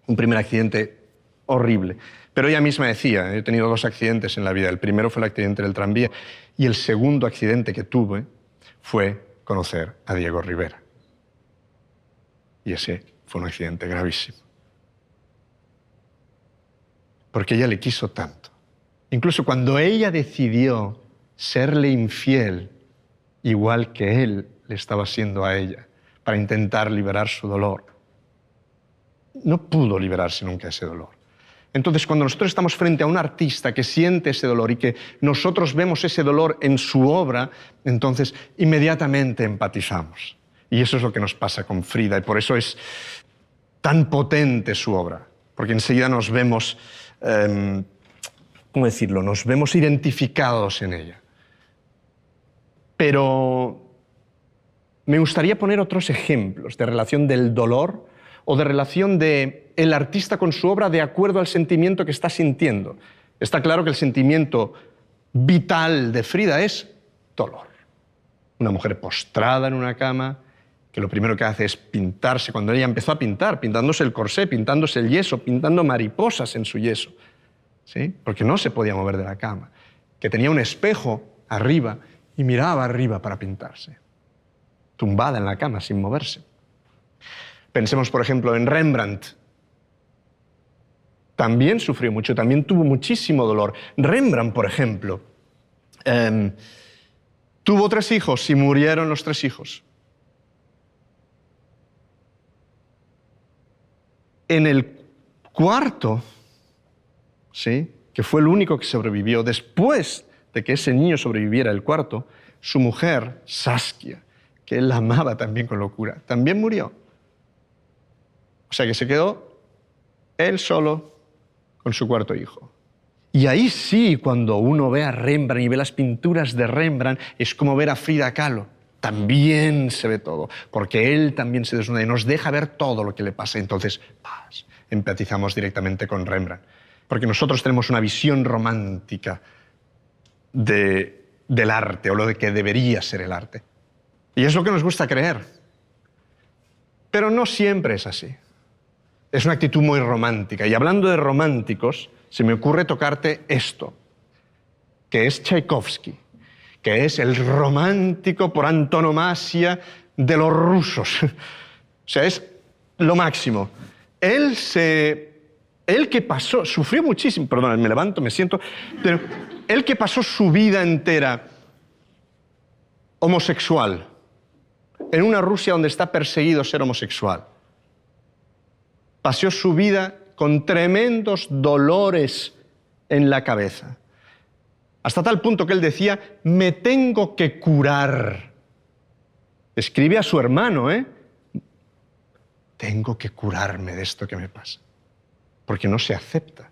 Un primer accidente horrible. Pero ella misma decía, he tenido 2 accidentes en la vida. El primero fue el accidente del tranvía y el segundo accidente que tuve fue conocer a Diego Rivera. Y ese fue un accidente gravísimo. Porque ella le quiso tanto. Incluso cuando ella decidió serle infiel, igual que él le estaba siendo a ella, para intentar liberar su dolor, no pudo liberarse nunca ese dolor. Entonces, cuando nosotros estamos frente a un artista que siente ese dolor y que nosotros vemos ese dolor en su obra, entonces inmediatamente empatizamos. Y eso es lo que nos pasa con Frida, y por eso es tan potente su obra, porque enseguida nos vemos, ¿cómo decirlo?, nos vemos identificados en ella. Pero me gustaría poner otros ejemplos de relación del dolor o de relación del artista con su obra de acuerdo al sentimiento que está sintiendo. Está claro que el sentimiento vital de Frida es dolor. Una mujer postrada en una cama, que lo primero que hace es pintarse. Cuando ella empezó a pintar, pintándose el corsé, pintándose el yeso, pintando mariposas en su yeso, ¿sí? Porque no se podía mover de la cama. Que tenía un espejo arriba y miraba arriba para pintarse. Tumbada en la cama, sin moverse. Pensemos, por ejemplo, en Rembrandt. También sufrió mucho, también tuvo muchísimo dolor. Rembrandt, por ejemplo, tuvo 3 hijos y murieron los 3 hijos. En el cuarto, ¿sí?, que fue el único que sobrevivió, después de que ese niño sobreviviera el cuarto, su mujer, Saskia, que él la amaba también con locura, también murió. O sea que se quedó él solo con su 4.º hijo. Y ahí sí, cuando uno ve a Rembrandt y ve las pinturas de Rembrandt, es como ver a Frida Kahlo. También se ve todo, porque él también se desnuda y nos deja ver todo lo que le pasa. Entonces, empatizamos directamente con Rembrandt. Porque nosotros tenemos una visión romántica del arte, o lo de que debería ser el arte. Y es lo que nos gusta creer. Pero no siempre es así. Es una actitud muy romántica. Y hablando de románticos, se me ocurre tocarte esto, que es Tchaikovsky, que es el romántico por antonomasia de los rusos. O sea, es lo máximo. Él que pasó, sufrió muchísimo, perdón, me levanto, me siento, pero él que pasó su vida entera homosexual, en una Rusia donde está perseguido ser homosexual, pasó su vida con tremendos dolores en la cabeza. Hasta tal punto que él decía, me tengo que curar. Escribe a su hermano, tengo que curarme de esto que me pasa. Porque no se acepta.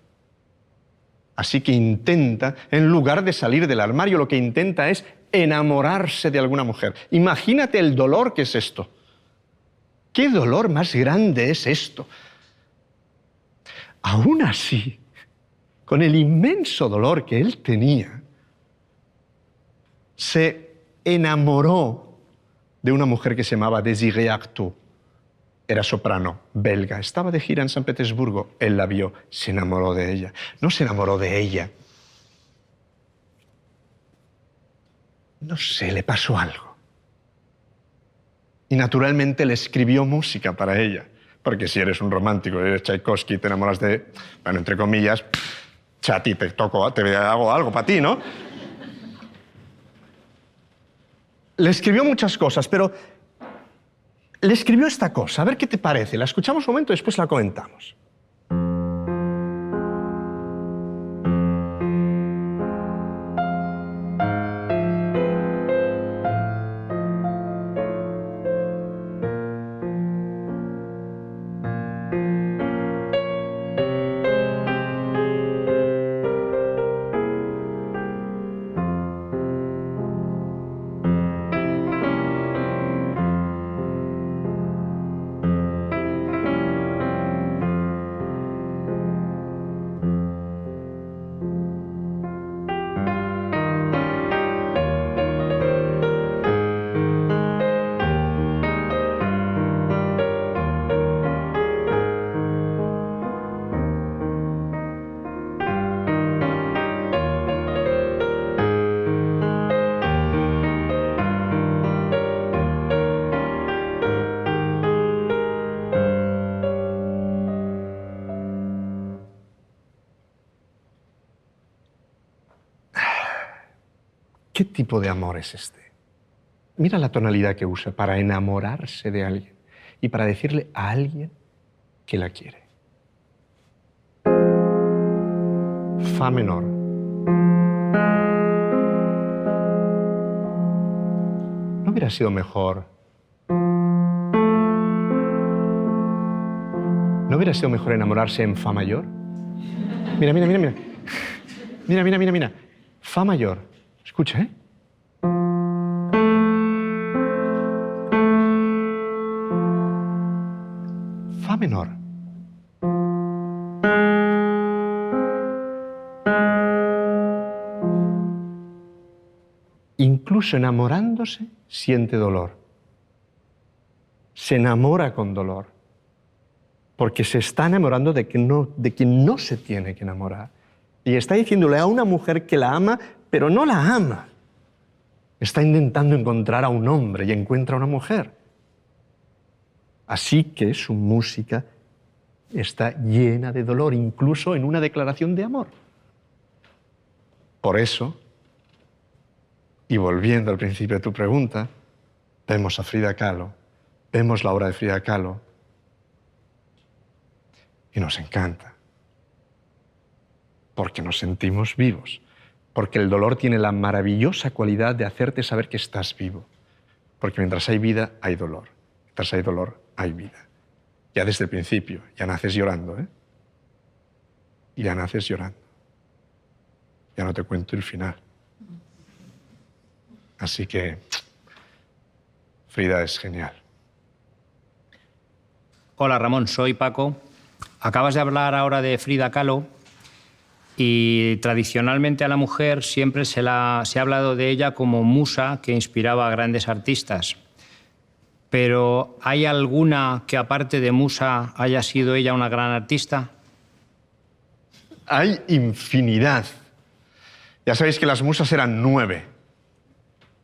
Así que intenta, en lugar de salir del armario, lo que intenta es enamorarse de alguna mujer. Imagínate el dolor que es esto. ¿Qué dolor más grande es esto? Aún así, con el inmenso dolor que él tenía, se enamoró de una mujer que se llamaba Désirée Artaud. Era soprano, belga. Estaba de gira en San Petersburgo. Él la vio, se enamoró de ella. No se enamoró de ella. No sé, le pasó algo. Y naturalmente le escribió música para ella. Porque si eres un romántico, eres Tchaikovsky, te enamoras de, bueno, entre comillas, chati, te hago algo para ti, ¿no? Le escribió muchas cosas, pero le escribió esta cosa. A ver qué te parece. La escuchamos un momento y después la comentamos. ¿Qué tipo de amor es este? Mira la tonalidad que usa para enamorarse de alguien y para decirle a alguien que la quiere. Fa menor. ¿No hubiera sido mejor? ¿No hubiera sido mejor enamorarse en fa mayor? Mira, mira, mira, mira. Mira, mira, mira, mira. Fa mayor. Escucha, ¿eh? Fa menor. Incluso enamorándose, siente dolor. Se enamora con dolor. Porque se está enamorando de quien no se tiene que enamorar. Y está diciéndole a una mujer que la ama, pero no la ama. Está intentando encontrar a un hombre y encuentra a una mujer. Así que su música está llena de dolor, incluso en una declaración de amor. Por eso, y volviendo al principio de tu pregunta, vemos a Frida Kahlo, vemos la obra de Frida Kahlo y nos encanta. Porque nos sentimos vivos. Porque el dolor tiene la maravillosa cualidad de hacerte saber que estás vivo. Porque mientras hay vida, hay dolor. Mientras hay dolor, hay vida. Ya desde el principio, ya naces llorando, ¿eh? Ya naces llorando. Ya no te cuento el final. Así que Frida es genial. Hola Ramón, soy Paco. Acabas de hablar ahora de Frida Kahlo. Y tradicionalmente a la mujer siempre se ha hablado de ella como musa que inspiraba a grandes artistas. Pero ¿hay alguna que aparte de musa haya sido ella una gran artista? Hay infinidad. Ya sabéis que las musas eran 9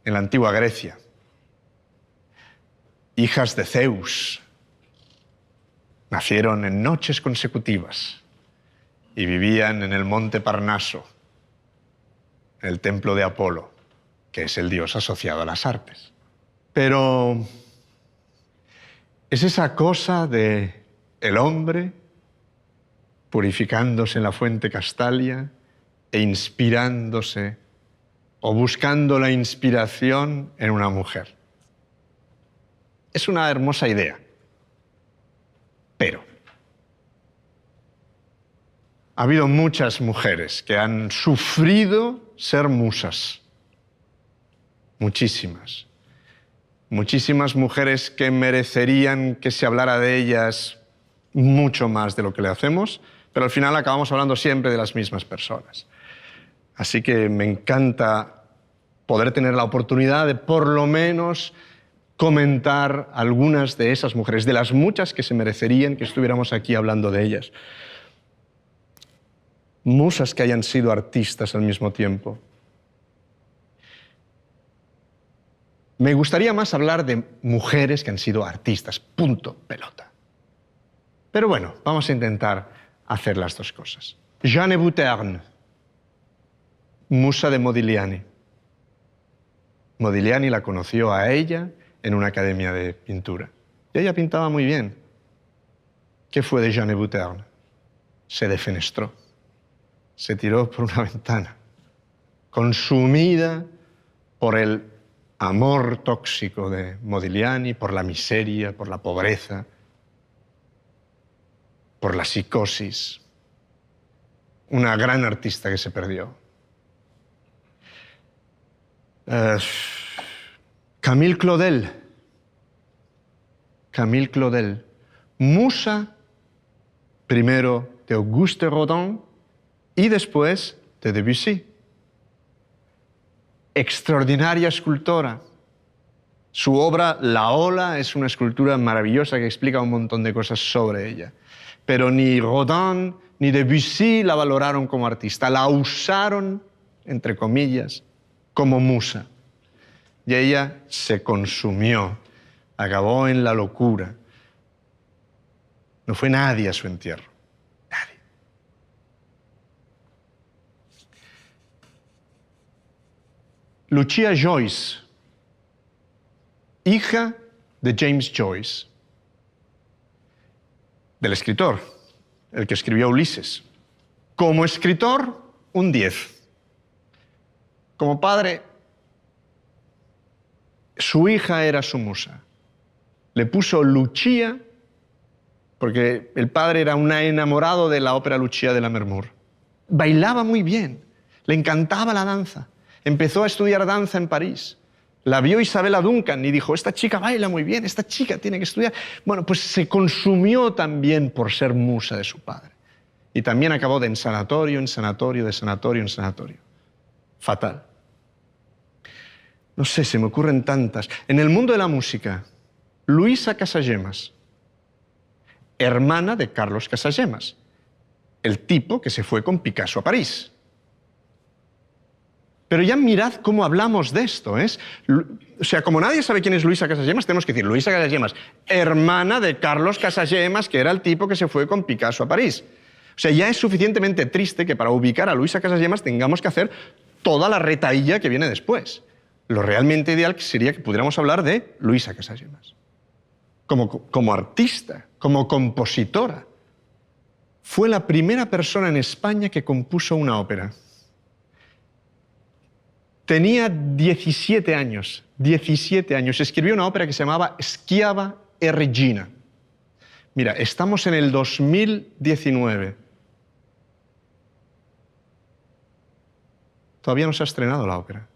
en la antigua Grecia. Hijas de Zeus. Nacieron en noches consecutivas. Y vivían en el monte Parnaso, en el templo de Apolo, que es el dios asociado a las artes. Pero es esa cosa de el hombre purificándose en la fuente Castalia e inspirándose o buscando la inspiración en una mujer. Es una hermosa idea, pero ha habido muchas mujeres que han sufrido ser musas. Muchísimas. muchísimas mujeres que merecerían que se hablara de ellas mucho más de lo que le hacemos, pero al final acabamos hablando siempre de las mismas personas. Así que me encanta poder tener la oportunidad de por lo menos comentar algunas de esas mujeres, de las muchas que se merecerían que estuviéramos aquí hablando de ellas. Musas que hayan sido artistas al mismo tiempo. Me gustaría más hablar de mujeres que han sido artistas, punto, pelota. Pero bueno, vamos a intentar hacer las dos cosas. Jeanne Bouterne, musa de Modigliani. Modigliani la conoció a ella en una academia de pintura. Y ella pintaba muy bien. ¿Qué fue de Jeanne Bouterne? Se defenestró. Se tiró por una ventana, consumida por el amor tóxico de Modigliani, por la miseria, por la pobreza, por la psicosis. Una gran artista que se perdió. Camille Claudel. Camille Claudel, musa primero de Auguste Rodin y después de Debussy. Extraordinaria escultora. Su obra, La Ola, es una escultura maravillosa que explica un montón de cosas sobre ella. Pero ni Rodin ni Debussy la valoraron como artista, la usaron, entre comillas, como musa. Y ella se consumió, acabó en la locura. No fue nadie a su entierro. Nadie. Lucia Joyce, hija de James Joyce, del escritor, el que escribió Ulises. Como escritor, un 10. Como padre, su hija era su musa. Le puso Lucia porque el padre era un enamorado de la ópera Lucia de Lammermoor. Bailaba muy bien, le encantaba la danza. Empezó a estudiar danza en París. La vio Isabella Duncan y dijo, esta chica baila muy bien, esta chica tiene que estudiar. Bueno, pues se consumió también por ser musa de su padre. Y también acabó de en sanatorio, en sanatorio, de sanatorio en sanatorio. Fatal. No sé, se me ocurren tantas. En el mundo de la música, Luisa Casagemas, hermana de Carlos Casagemas, el tipo que se fue con Picasso a París. Pero ya mirad cómo hablamos de esto. O sea, como nadie sabe quién es Luisa Casagemas, tenemos que decir Luisa Casagemas, hermana de Carlos Casagemas, que era el tipo que se fue con Picasso a París. O sea, ya es suficientemente triste que para ubicar a Luisa Casagemas tengamos que hacer toda la retahíla que viene después. Lo realmente ideal sería que pudiéramos hablar de Luisa Casagemas. Como artista, como compositora. Fue la primera persona en España que compuso una ópera. Tenía 17 años. 17 años. Escribió una ópera que se llamaba Schiava e Regina. Mira, estamos en el 2019. Todavía no se ha estrenado la ópera.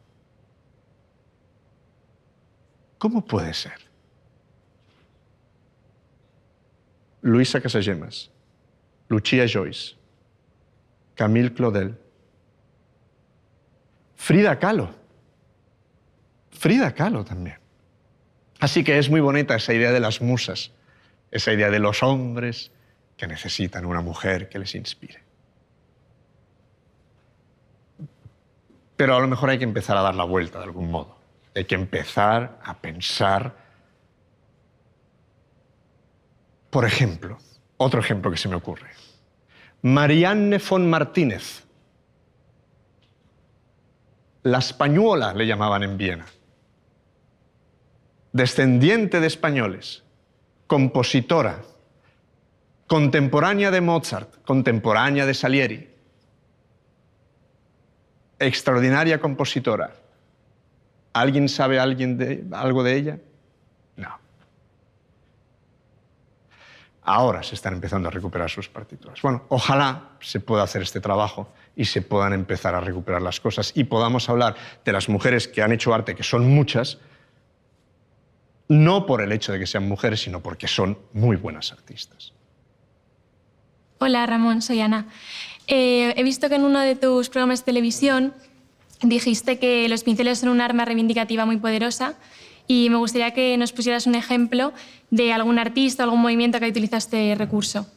¿Cómo puede ser? Luisa Casagemas, Lucia Joyce, Camille Claudel, Frida Kahlo. Frida Kahlo también. Así que es muy bonita esa idea de las musas, esa idea de los hombres que necesitan una mujer que les inspire. Pero a lo mejor hay que empezar a dar la vuelta de algún modo. Hay que empezar a pensar. Por ejemplo, otro ejemplo que se me ocurre. Marianne von Martínez. La española le llamaban en Viena. Descendiente de españoles, compositora, contemporánea de Mozart, contemporánea de Salieri. Extraordinaria compositora. ¿Alguien sabe algo de ella? No. Ahora se están empezando a recuperar sus partituras. Bueno, ojalá se pueda hacer este trabajo y se puedan empezar a recuperar las cosas y podamos hablar de las mujeres que han hecho arte, que son muchas, no por el hecho de que sean mujeres, sino porque son muy buenas artistas. Hola Ramón, soy Ana. He visto que en uno de tus programas de televisión dijiste que los pinceles son un arma reivindicativa muy poderosa y me gustaría que nos pusieras un ejemplo de algún artista o algún movimiento que utiliza este recurso.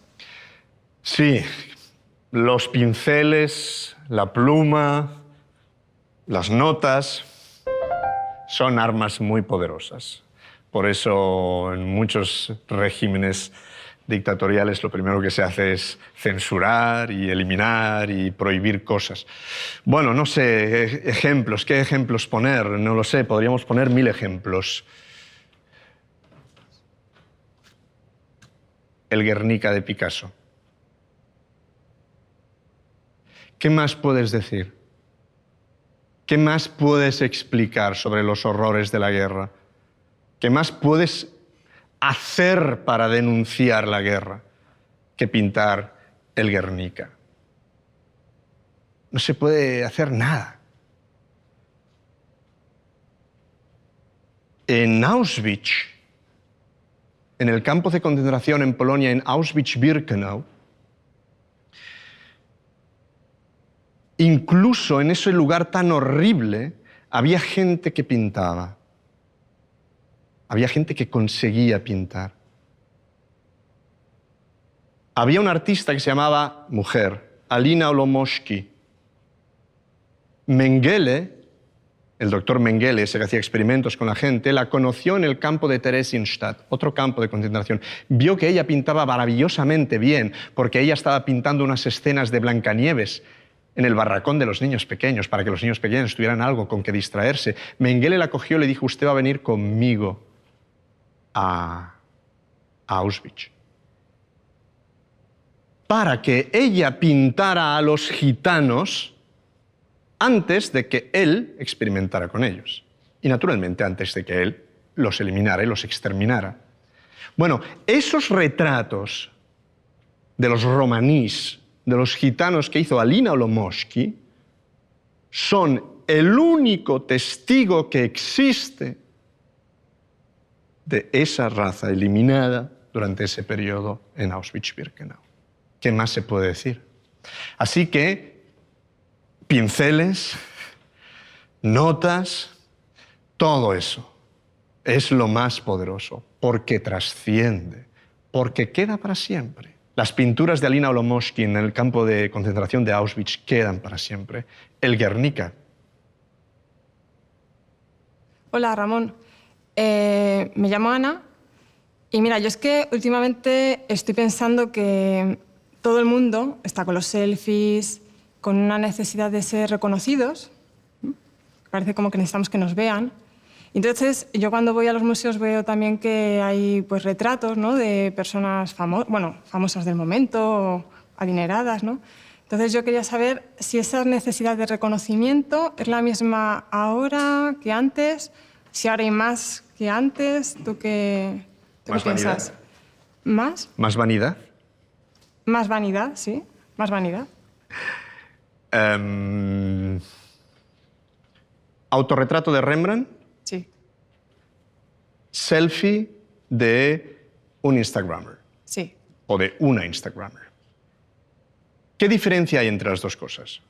Sí, los pinceles, la pluma, las notas son armas muy poderosas. Por eso en muchos regímenes dictatoriales lo primero que se hace es censurar y eliminar y prohibir cosas. Bueno, no sé, ejemplos, ¿qué ejemplos poner? No lo sé, podríamos poner 1000 ejemplos. El Guernica de Picasso. ¿Qué más puedes decir? ¿Qué más puedes explicar sobre los horrores de la guerra? ¿Qué más puedes hacer para denunciar la guerra que pintar el Guernica? No se puede hacer nada. En Auschwitz, en el campo de concentración en Polonia, en Auschwitz-Birkenau, incluso en ese lugar tan horrible, había gente que pintaba. Había gente que conseguía pintar. Había un artista que se llamaba mujer, Alina Olomoshki. Mengele, el doctor Mengele, ese que hacía experimentos con la gente, la conoció en el campo de Theresienstadt, otro campo de concentración. Vio que ella pintaba maravillosamente bien, porque ella estaba pintando unas escenas de Blancanieves en el barracón de los niños pequeños, para que los niños pequeños tuvieran algo con que distraerse. Mengele la cogió y le dijo, usted va a venir conmigo a Auschwitz, para que ella pintara a los gitanos antes de que él experimentara con ellos. Y naturalmente antes de que él los eliminara y los exterminara. Bueno, esos retratos de los romanís, de los gitanos que hizo Alina Olomoshki, son el único testigo que existe de esa raza eliminada durante ese periodo en Auschwitz-Birkenau. ¿Qué más se puede decir? Así que pinceles, notas, todo eso es lo más poderoso, porque trasciende, porque queda para siempre. Las pinturas de Alina Olomoshki en el campo de concentración de Auschwitz quedan para siempre. El Guernica. Hola, Ramón. Me llamo Ana y mira, yo es que últimamente estoy pensando que todo el mundo está con los selfies, con una necesidad de ser reconocidos. Parece como que necesitamos que nos vean. Entonces, yo cuando voy a los museos veo también que hay pues, retratos, ¿no?, de personas famosas del momento, o adineradas, ¿no? Entonces, yo quería saber si esa necesidad de reconocimiento es la misma ahora que antes, si ahora hay más que antes. ¿Tú qué piensas? ¿Más? ¿Más vanidad? Más vanidad, sí. Más vanidad. ¿Autorretrato de Rembrandt? Sí. ¿Selfie de un Instagrammer? Sí. ¿O de una Instagrammer? ¿Qué diferencia hay entre las dos cosas?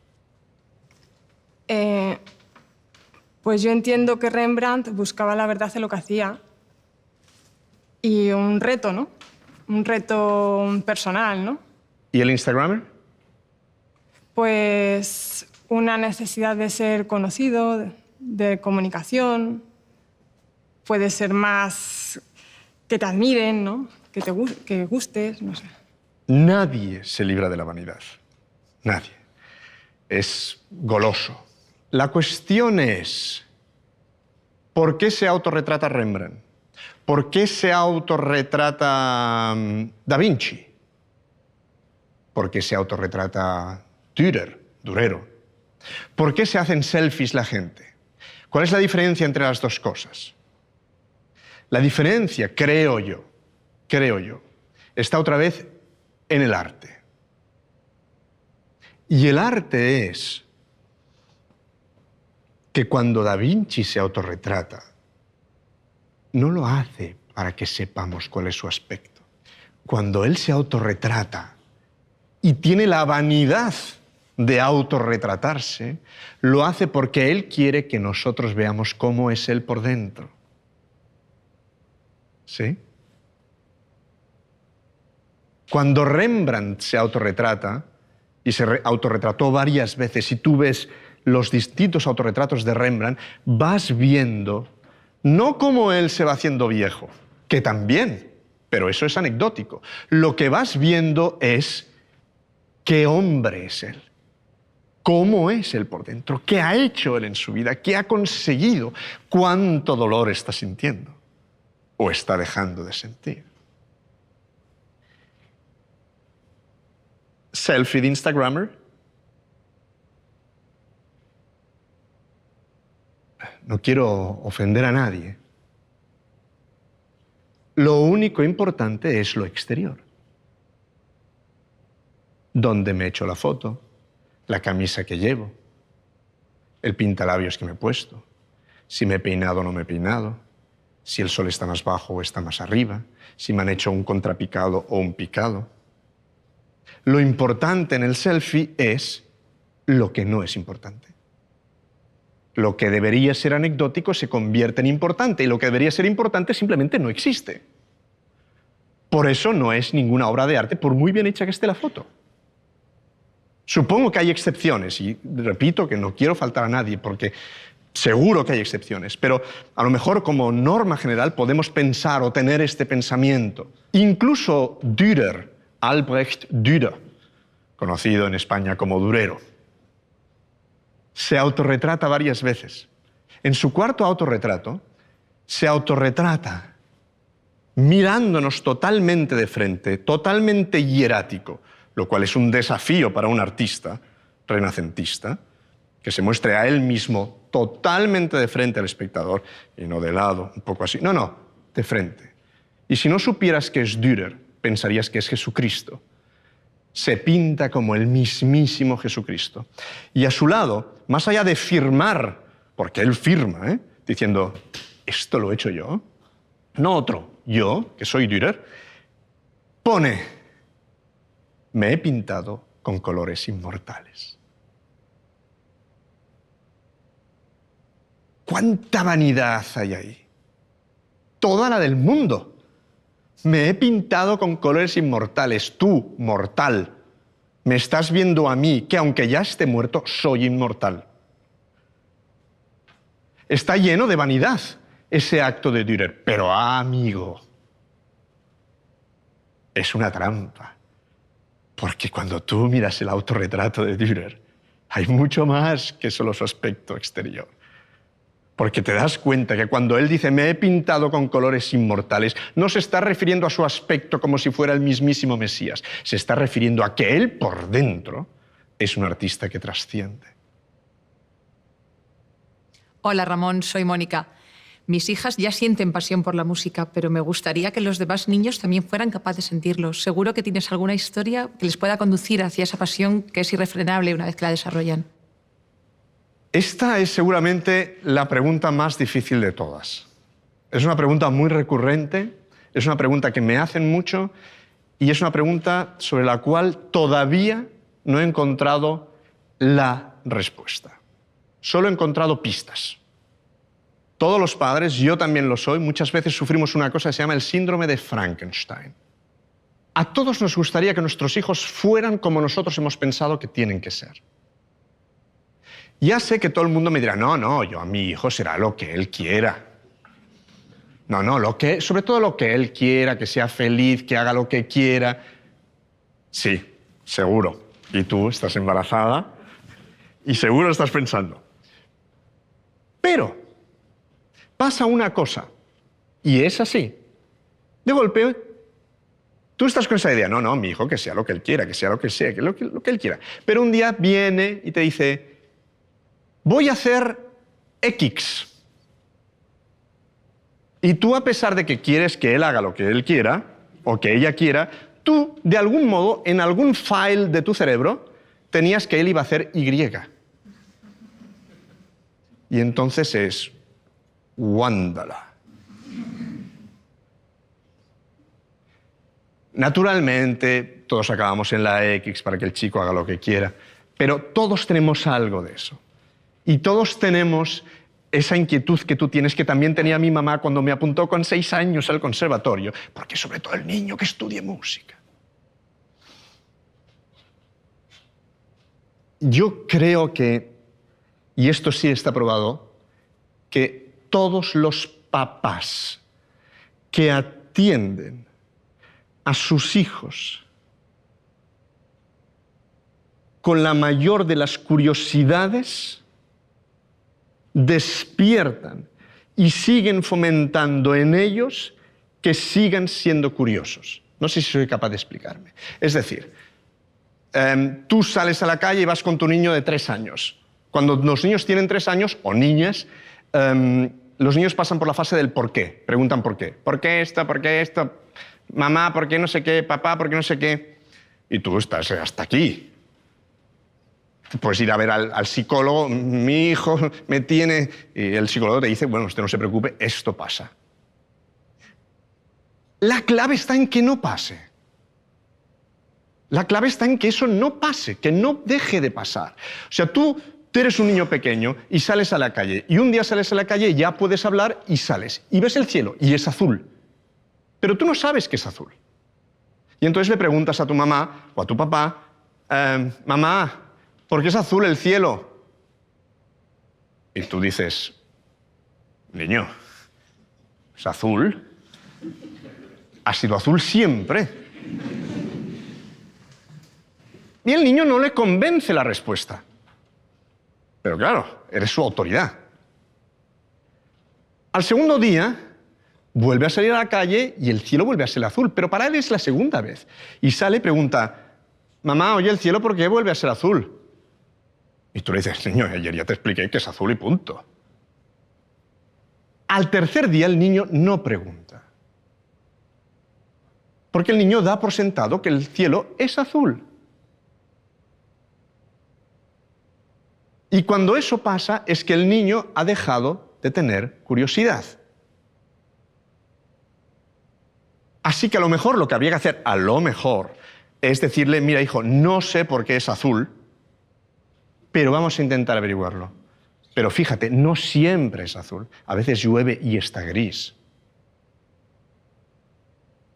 Pues yo entiendo que Rembrandt buscaba la verdad en lo que hacía y un reto, ¿no? Un reto personal, ¿no? ¿Y el Instagrammer? Pues una necesidad de ser conocido, de comunicación. Puede ser más que te admiren, ¿no? Que gustes, no sé. Nadie se libra de la vanidad. Nadie. Es goloso. La cuestión es, ¿por qué se autorretrata Rembrandt? ¿Por qué se autorretrata Da Vinci? ¿Por qué se autorretrata Dürer, Durero? ¿Por qué se hacen selfies la gente? ¿Cuál es la diferencia entre las dos cosas? La diferencia, creo yo, está otra vez en el arte. Y el arte es que cuando Da Vinci se autorretrata, no lo hace para que sepamos cuál es su aspecto. Cuando él se autorretrata y tiene la vanidad de autorretratarse, lo hace porque él quiere que nosotros veamos cómo es él por dentro. ¿Sí? Cuando Rembrandt se autorretrata, y se autorretrató varias veces, y tú ves los distintos autorretratos de Rembrandt, vas viendo no cómo él se va haciendo viejo, que también, pero eso es anecdótico. Lo que vas viendo es qué hombre es él, cómo es él por dentro, qué ha hecho él en su vida, qué ha conseguido, cuánto dolor está sintiendo o está dejando de sentir. Selfie de Instagrammer. No quiero ofender a nadie. Lo único importante es lo exterior. ¿Dónde me he hecho la foto? La camisa que llevo, el pintalabios que me he puesto, si me he peinado o no me he peinado, si el sol está más bajo o está más arriba, si me han hecho un contrapicado o un picado. Lo importante en el selfie es lo que no es importante. Lo que debería ser anecdótico se convierte en importante y lo que debería ser importante simplemente no existe. Por eso no es ninguna obra de arte, por muy bien hecha que esté la foto. Supongo que hay excepciones y repito que no quiero faltar a nadie porque seguro que hay excepciones, pero a lo mejor como norma general podemos pensar o tener este pensamiento. Incluso Dürer, Albrecht Dürer, conocido en España como Durero, se autorretrata varias veces. En su cuarto autorretrato, se autorretrata mirándonos totalmente de frente, totalmente hierático, lo cual es un desafío para un artista renacentista, que se muestre a él mismo totalmente de frente al espectador y no de lado, un poco así. No, no, de frente. Y si no supieras que es Dürer, pensarías que es Jesucristo. Se pinta como el mismísimo Jesucristo. Y a su lado, más allá de firmar, porque él firma, diciendo, ¿esto lo he hecho yo? No otro, yo, que soy Dürer, pone, me he pintado con colores inmortales. ¿Cuánta vanidad hay ahí? Toda la del mundo. Me he pintado con colores inmortales. Tú, mortal, me estás viendo a mí, que aunque ya esté muerto, soy inmortal. Está lleno de vanidad ese acto de Dürer. Pero, amigo, es una trampa. Porque cuando tú miras el autorretrato de Dürer, hay mucho más que solo su aspecto exterior. Porque te das cuenta que cuando él dice me he pintado con colores inmortales, no se está refiriendo a su aspecto como si fuera el mismísimo Mesías. Se está refiriendo a que él por dentro es un artista que trasciende. Hola Ramón, soy Mónica. Mis hijas ya sienten pasión por la música, pero me gustaría que los demás niños también fueran capaces de sentirlo. Seguro que tienes alguna historia que les pueda conducir hacia esa pasión que es irrefrenable una vez que la desarrollan. Esta es seguramente la pregunta más difícil de todas. Es una pregunta muy recurrente, es una pregunta que me hacen mucho y es una pregunta sobre la cual todavía no he encontrado la respuesta. Solo he encontrado pistas. Todos los padres, yo también lo soy, muchas veces sufrimos una cosa que se llama el síndrome de Frankenstein. A todos nos gustaría que nuestros hijos fueran como nosotros hemos pensado que tienen que ser. Ya sé que todo el mundo me dirá, no, yo a mi hijo será lo que él quiera. No, sobre todo lo que él quiera, que sea feliz, que haga lo que quiera. Sí, seguro. Y tú estás embarazada y seguro estás pensando. Pero pasa una cosa, y es así. De golpe, tú estás con esa idea, no, mi hijo que sea lo que él quiera, que sea lo que sea, que lo que él quiera. Pero un día viene y te dice, voy a hacer X. Y tú, a pesar de que quieres que él haga lo que él quiera, o que ella quiera, tú, de algún modo, en algún file de tu cerebro, tenías que él iba a hacer Y. Y entonces es, Wandala. Naturalmente, todos acabamos en la X para que el chico haga lo que quiera, pero todos tenemos algo de eso. Y todos tenemos esa inquietud que tú tienes, que también tenía mi mamá cuando me apuntó con 6 años al conservatorio, porque sobre todo el niño que estudie música. Yo creo que, y esto sí está probado, que todos los papás que atienden a sus hijos con la mayor de las curiosidades despiertan y siguen fomentando en ellos que sigan siendo curiosos. No sé si soy capaz de explicarme. Es decir, tú sales a la calle y vas con tu niño de 3 años. Cuando los niños tienen 3 años, o niñas, los niños pasan por la fase del por qué. Preguntan por qué. ¿Por qué esto? ¿Por qué esto? Mamá, ¿por qué no sé qué? Papá, ¿por qué no sé qué? Y tú estás hasta aquí. Puedes ir a ver al psicólogo, mi hijo me tiene... Y el psicólogo te dice, bueno, usted no se preocupe, esto pasa. La clave está en que no pase. La clave está en que eso no pase, que no deje de pasar. O sea, tú eres un niño pequeño y sales a la calle, y un día sales a la calle y ya puedes hablar y sales, y ves el cielo, y es azul. Pero tú no sabes que es azul. Y entonces le preguntas a tu mamá o a tu papá, mamá, ¿por qué es azul el cielo? Y tú dices, niño, ¿es azul? Ha sido azul siempre. Y el niño no le convence la respuesta. Pero claro, eres su autoridad. Al segundo día, vuelve a salir a la calle y el cielo vuelve a ser azul, pero para él es la segunda vez. Y sale y pregunta, mamá, oye, ¿el cielo por qué vuelve a ser azul? Y tú le dices, niño, ayer ya te expliqué que es azul y punto. Al tercer día el niño no pregunta. Porque el niño da por sentado que el cielo es azul. Y cuando eso pasa es que el niño ha dejado de tener curiosidad. Así que a lo mejor lo que habría que hacer, a lo mejor, es decirle, mira hijo, no sé por qué es azul, pero vamos a intentar averiguarlo. Pero fíjate, no siempre es azul. A veces llueve y está gris.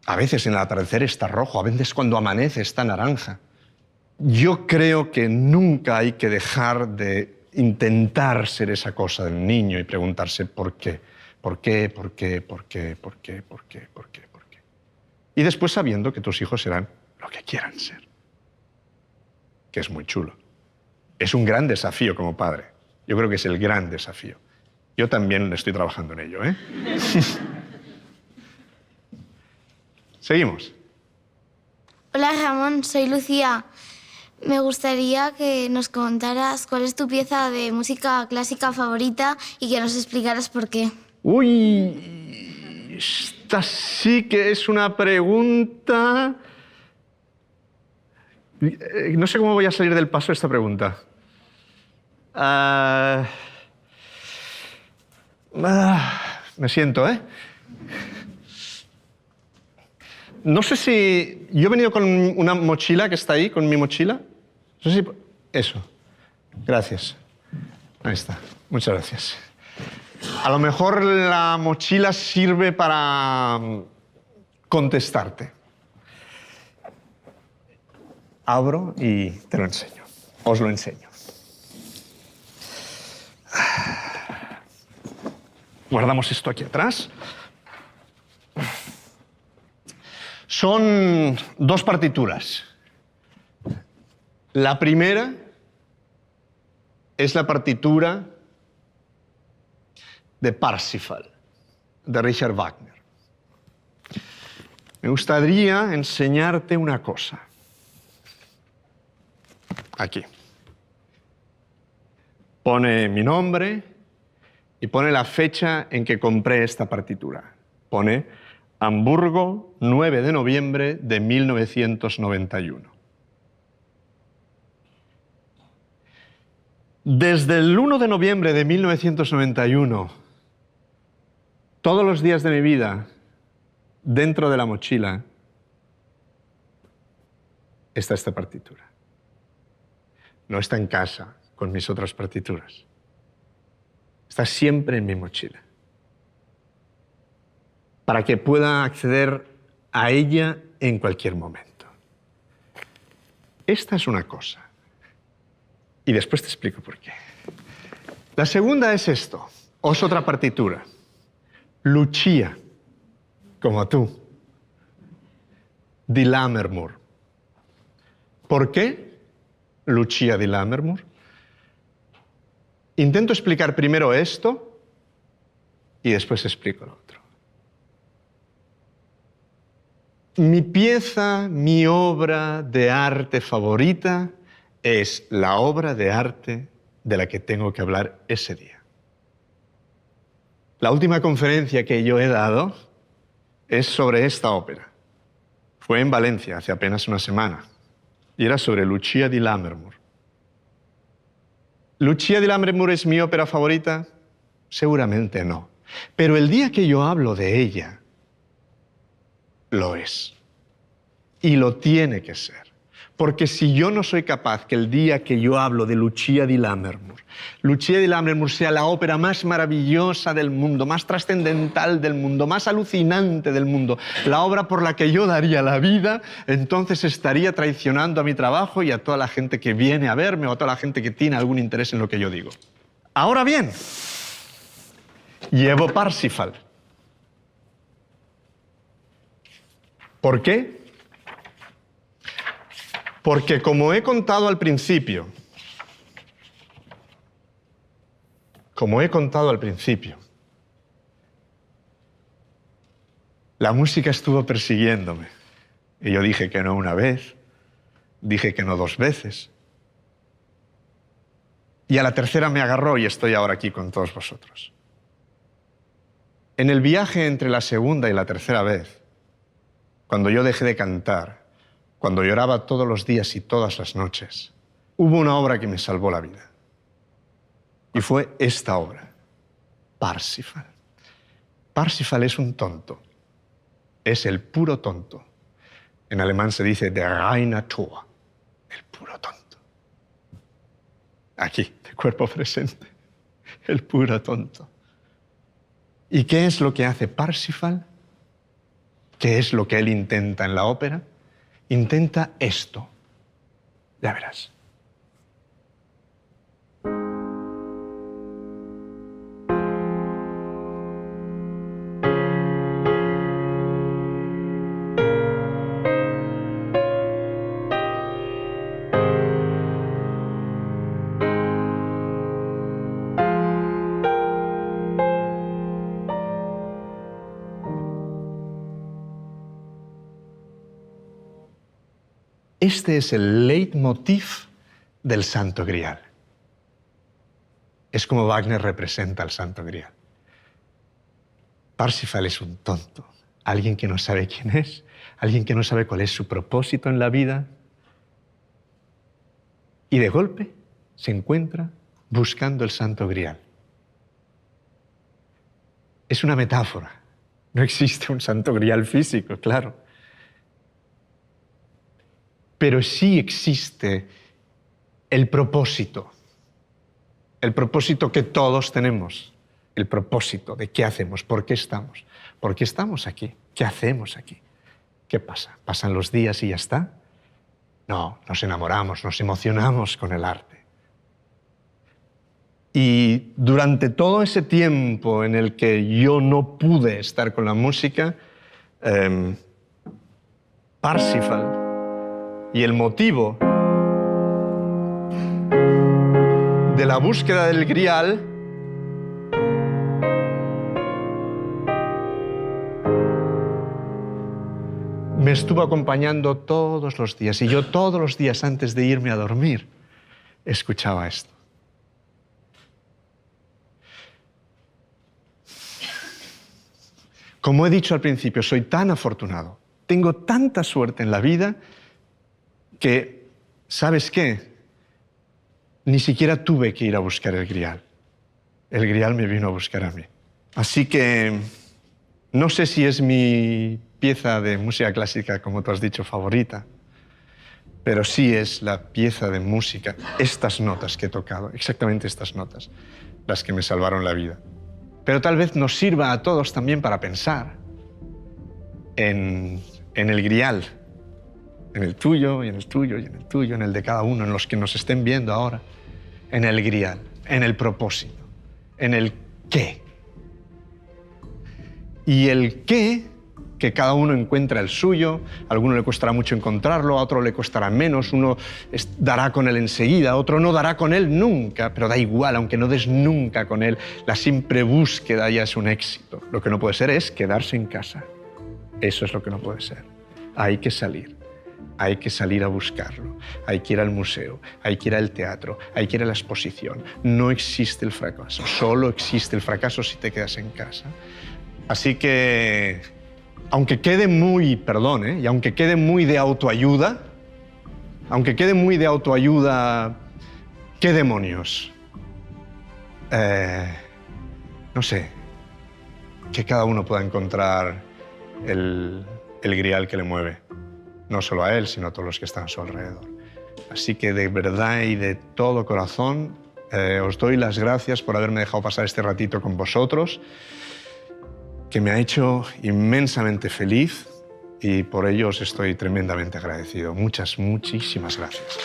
A veces en el atardecer está rojo, a veces cuando amanece está naranja. Yo creo que nunca hay que dejar de intentar ser esa cosa del niño y preguntarse por qué. ¿Por qué? ¿Por qué? ¿Por qué? ¿Por qué? ¿Por qué? ¿Por qué? ¿Por qué? Y después sabiendo que tus hijos serán lo que quieran ser. Que es muy chulo. Es un gran desafío como padre. Yo creo que es el gran desafío. Yo también estoy trabajando en ello, ¿eh? Seguimos. Hola Ramón, soy Lucía. Me gustaría que nos contaras cuál es tu pieza de música clásica favorita y que nos explicaras por qué. Uy, esta sí que es una pregunta... No sé cómo voy a salir del paso de esta pregunta. Me siento, ¿eh? No sé si... Yo he venido con una mochila que está ahí, con mi mochila. No sé si... Eso. Gracias. Ahí está. Muchas gracias. A lo mejor la mochila sirve para contestarte. Abro y te lo enseño. Os lo enseño. Guardamos esto aquí atrás. Son 2 partituras. La primera es la partitura de Parsifal, de Richard Wagner. Me gustaría enseñarte una cosa. Aquí. Pone mi nombre y pone la fecha en que compré esta partitura. Pone Hamburgo, 9 de noviembre de 1991. Desde el 1 de noviembre de 1991, todos los días de mi vida, dentro de la mochila, está esta partitura. No está en casa con mis otras partituras. Está siempre en mi mochila. Para que pueda acceder a ella en cualquier momento. Esta es una cosa. Y después te explico por qué. La segunda es esto. Es otra partitura. Lucia, como tú, di Lammermoor. ¿Por qué Lucia di Lammermoor? Intento explicar primero esto y después explico lo otro. Mi pieza, mi obra de arte favorita es la obra de arte de la que tengo que hablar ese día. La última conferencia que yo he dado es sobre esta ópera. Fue en Valencia hace apenas una semana y era sobre Lucia di Lammermoor. ¿Lucia di Lammermoor es mi ópera favorita? Seguramente no. Pero el día que yo hablo de ella, lo es. Y lo tiene que ser. Porque si yo no soy capaz que el día que yo hablo de Lucia di Lammermoor sea la ópera más maravillosa del mundo, más trascendental del mundo, más alucinante del mundo, la obra por la que yo daría la vida, entonces estaría traicionando a mi trabajo y a toda la gente que viene a verme o a toda la gente que tiene algún interés en lo que yo digo. Ahora bien, llevo Parsifal. ¿Por qué? Porque como he contado al principio, la música estuvo persiguiéndome. Y yo dije que no una vez, dije que no 2 veces. Y a la tercera me agarró y estoy ahora aquí con todos vosotros. En el viaje entre la segunda y la tercera vez, cuando yo dejé de cantar, cuando lloraba todos los días y todas las noches, hubo una obra que me salvó la vida. Y fue esta obra, Parsifal. Parsifal es un tonto. Es el puro tonto. En alemán se dice der reine Natur, el puro tonto. Aquí, de cuerpo presente, el puro tonto. ¿Y qué es lo que hace Parsifal? ¿Qué es lo que él intenta en la ópera? Intenta esto. Ya verás. Este es el leitmotiv del Santo Grial. Es como Wagner representa al Santo Grial. Parsifal es un tonto, alguien que no sabe quién es, alguien que no sabe cuál es su propósito en la vida. Y de golpe se encuentra buscando el Santo Grial. Es una metáfora. No existe un Santo Grial físico, claro. Pero sí existe el propósito que todos tenemos, el propósito de qué hacemos, por qué estamos. ¿Por qué estamos aquí? ¿Qué hacemos aquí? ¿Qué pasa? ¿Pasan los días y ya está? No, nos enamoramos, nos emocionamos con el arte. Y durante todo ese tiempo en el que yo no pude estar con la música, Parsifal, y el motivo de la búsqueda del Grial me estuvo acompañando todos los días. Y yo todos los días antes de irme a dormir escuchaba esto. Como he dicho al principio, soy tan afortunado, tengo tanta suerte en la vida que, ¿sabes qué? Ni siquiera tuve que ir a buscar el Grial. El Grial me vino a buscar a mí. Así que no sé si es mi pieza de música clásica, como tú has dicho, favorita, pero sí es la pieza de música, estas notas que he tocado, exactamente estas notas, las que me salvaron la vida. Pero tal vez nos sirva a todos también para pensar en el grial, en el tuyo, y en el tuyo, y en el tuyo, en el de cada uno, en los que nos estén viendo ahora, en el grial, en el propósito, en el qué. Y el qué, que cada uno encuentra el suyo, a alguno le costará mucho encontrarlo, a otro le costará menos, uno dará con él enseguida, otro no dará con él nunca, pero da igual, aunque no des nunca con él, la simple búsqueda ya es un éxito. Lo que no puede ser es quedarse en casa. Eso es lo que no puede ser. Hay que salir a buscarlo, hay que ir al museo, hay que ir al teatro, hay que ir a la exposición. No existe el fracaso, solo existe el fracaso si te quedas en casa. Así que, aunque quede muy, y aunque quede muy de autoayuda, ¿qué demonios? No sé, que cada uno pueda encontrar el grial que le mueve, no solo a él, sino a todos los que están a su alrededor. Así que de verdad y de todo corazón os doy las gracias por haberme dejado pasar este ratito con vosotros, que me ha hecho inmensamente feliz y por ello os estoy tremendamente agradecido. Muchísimas gracias.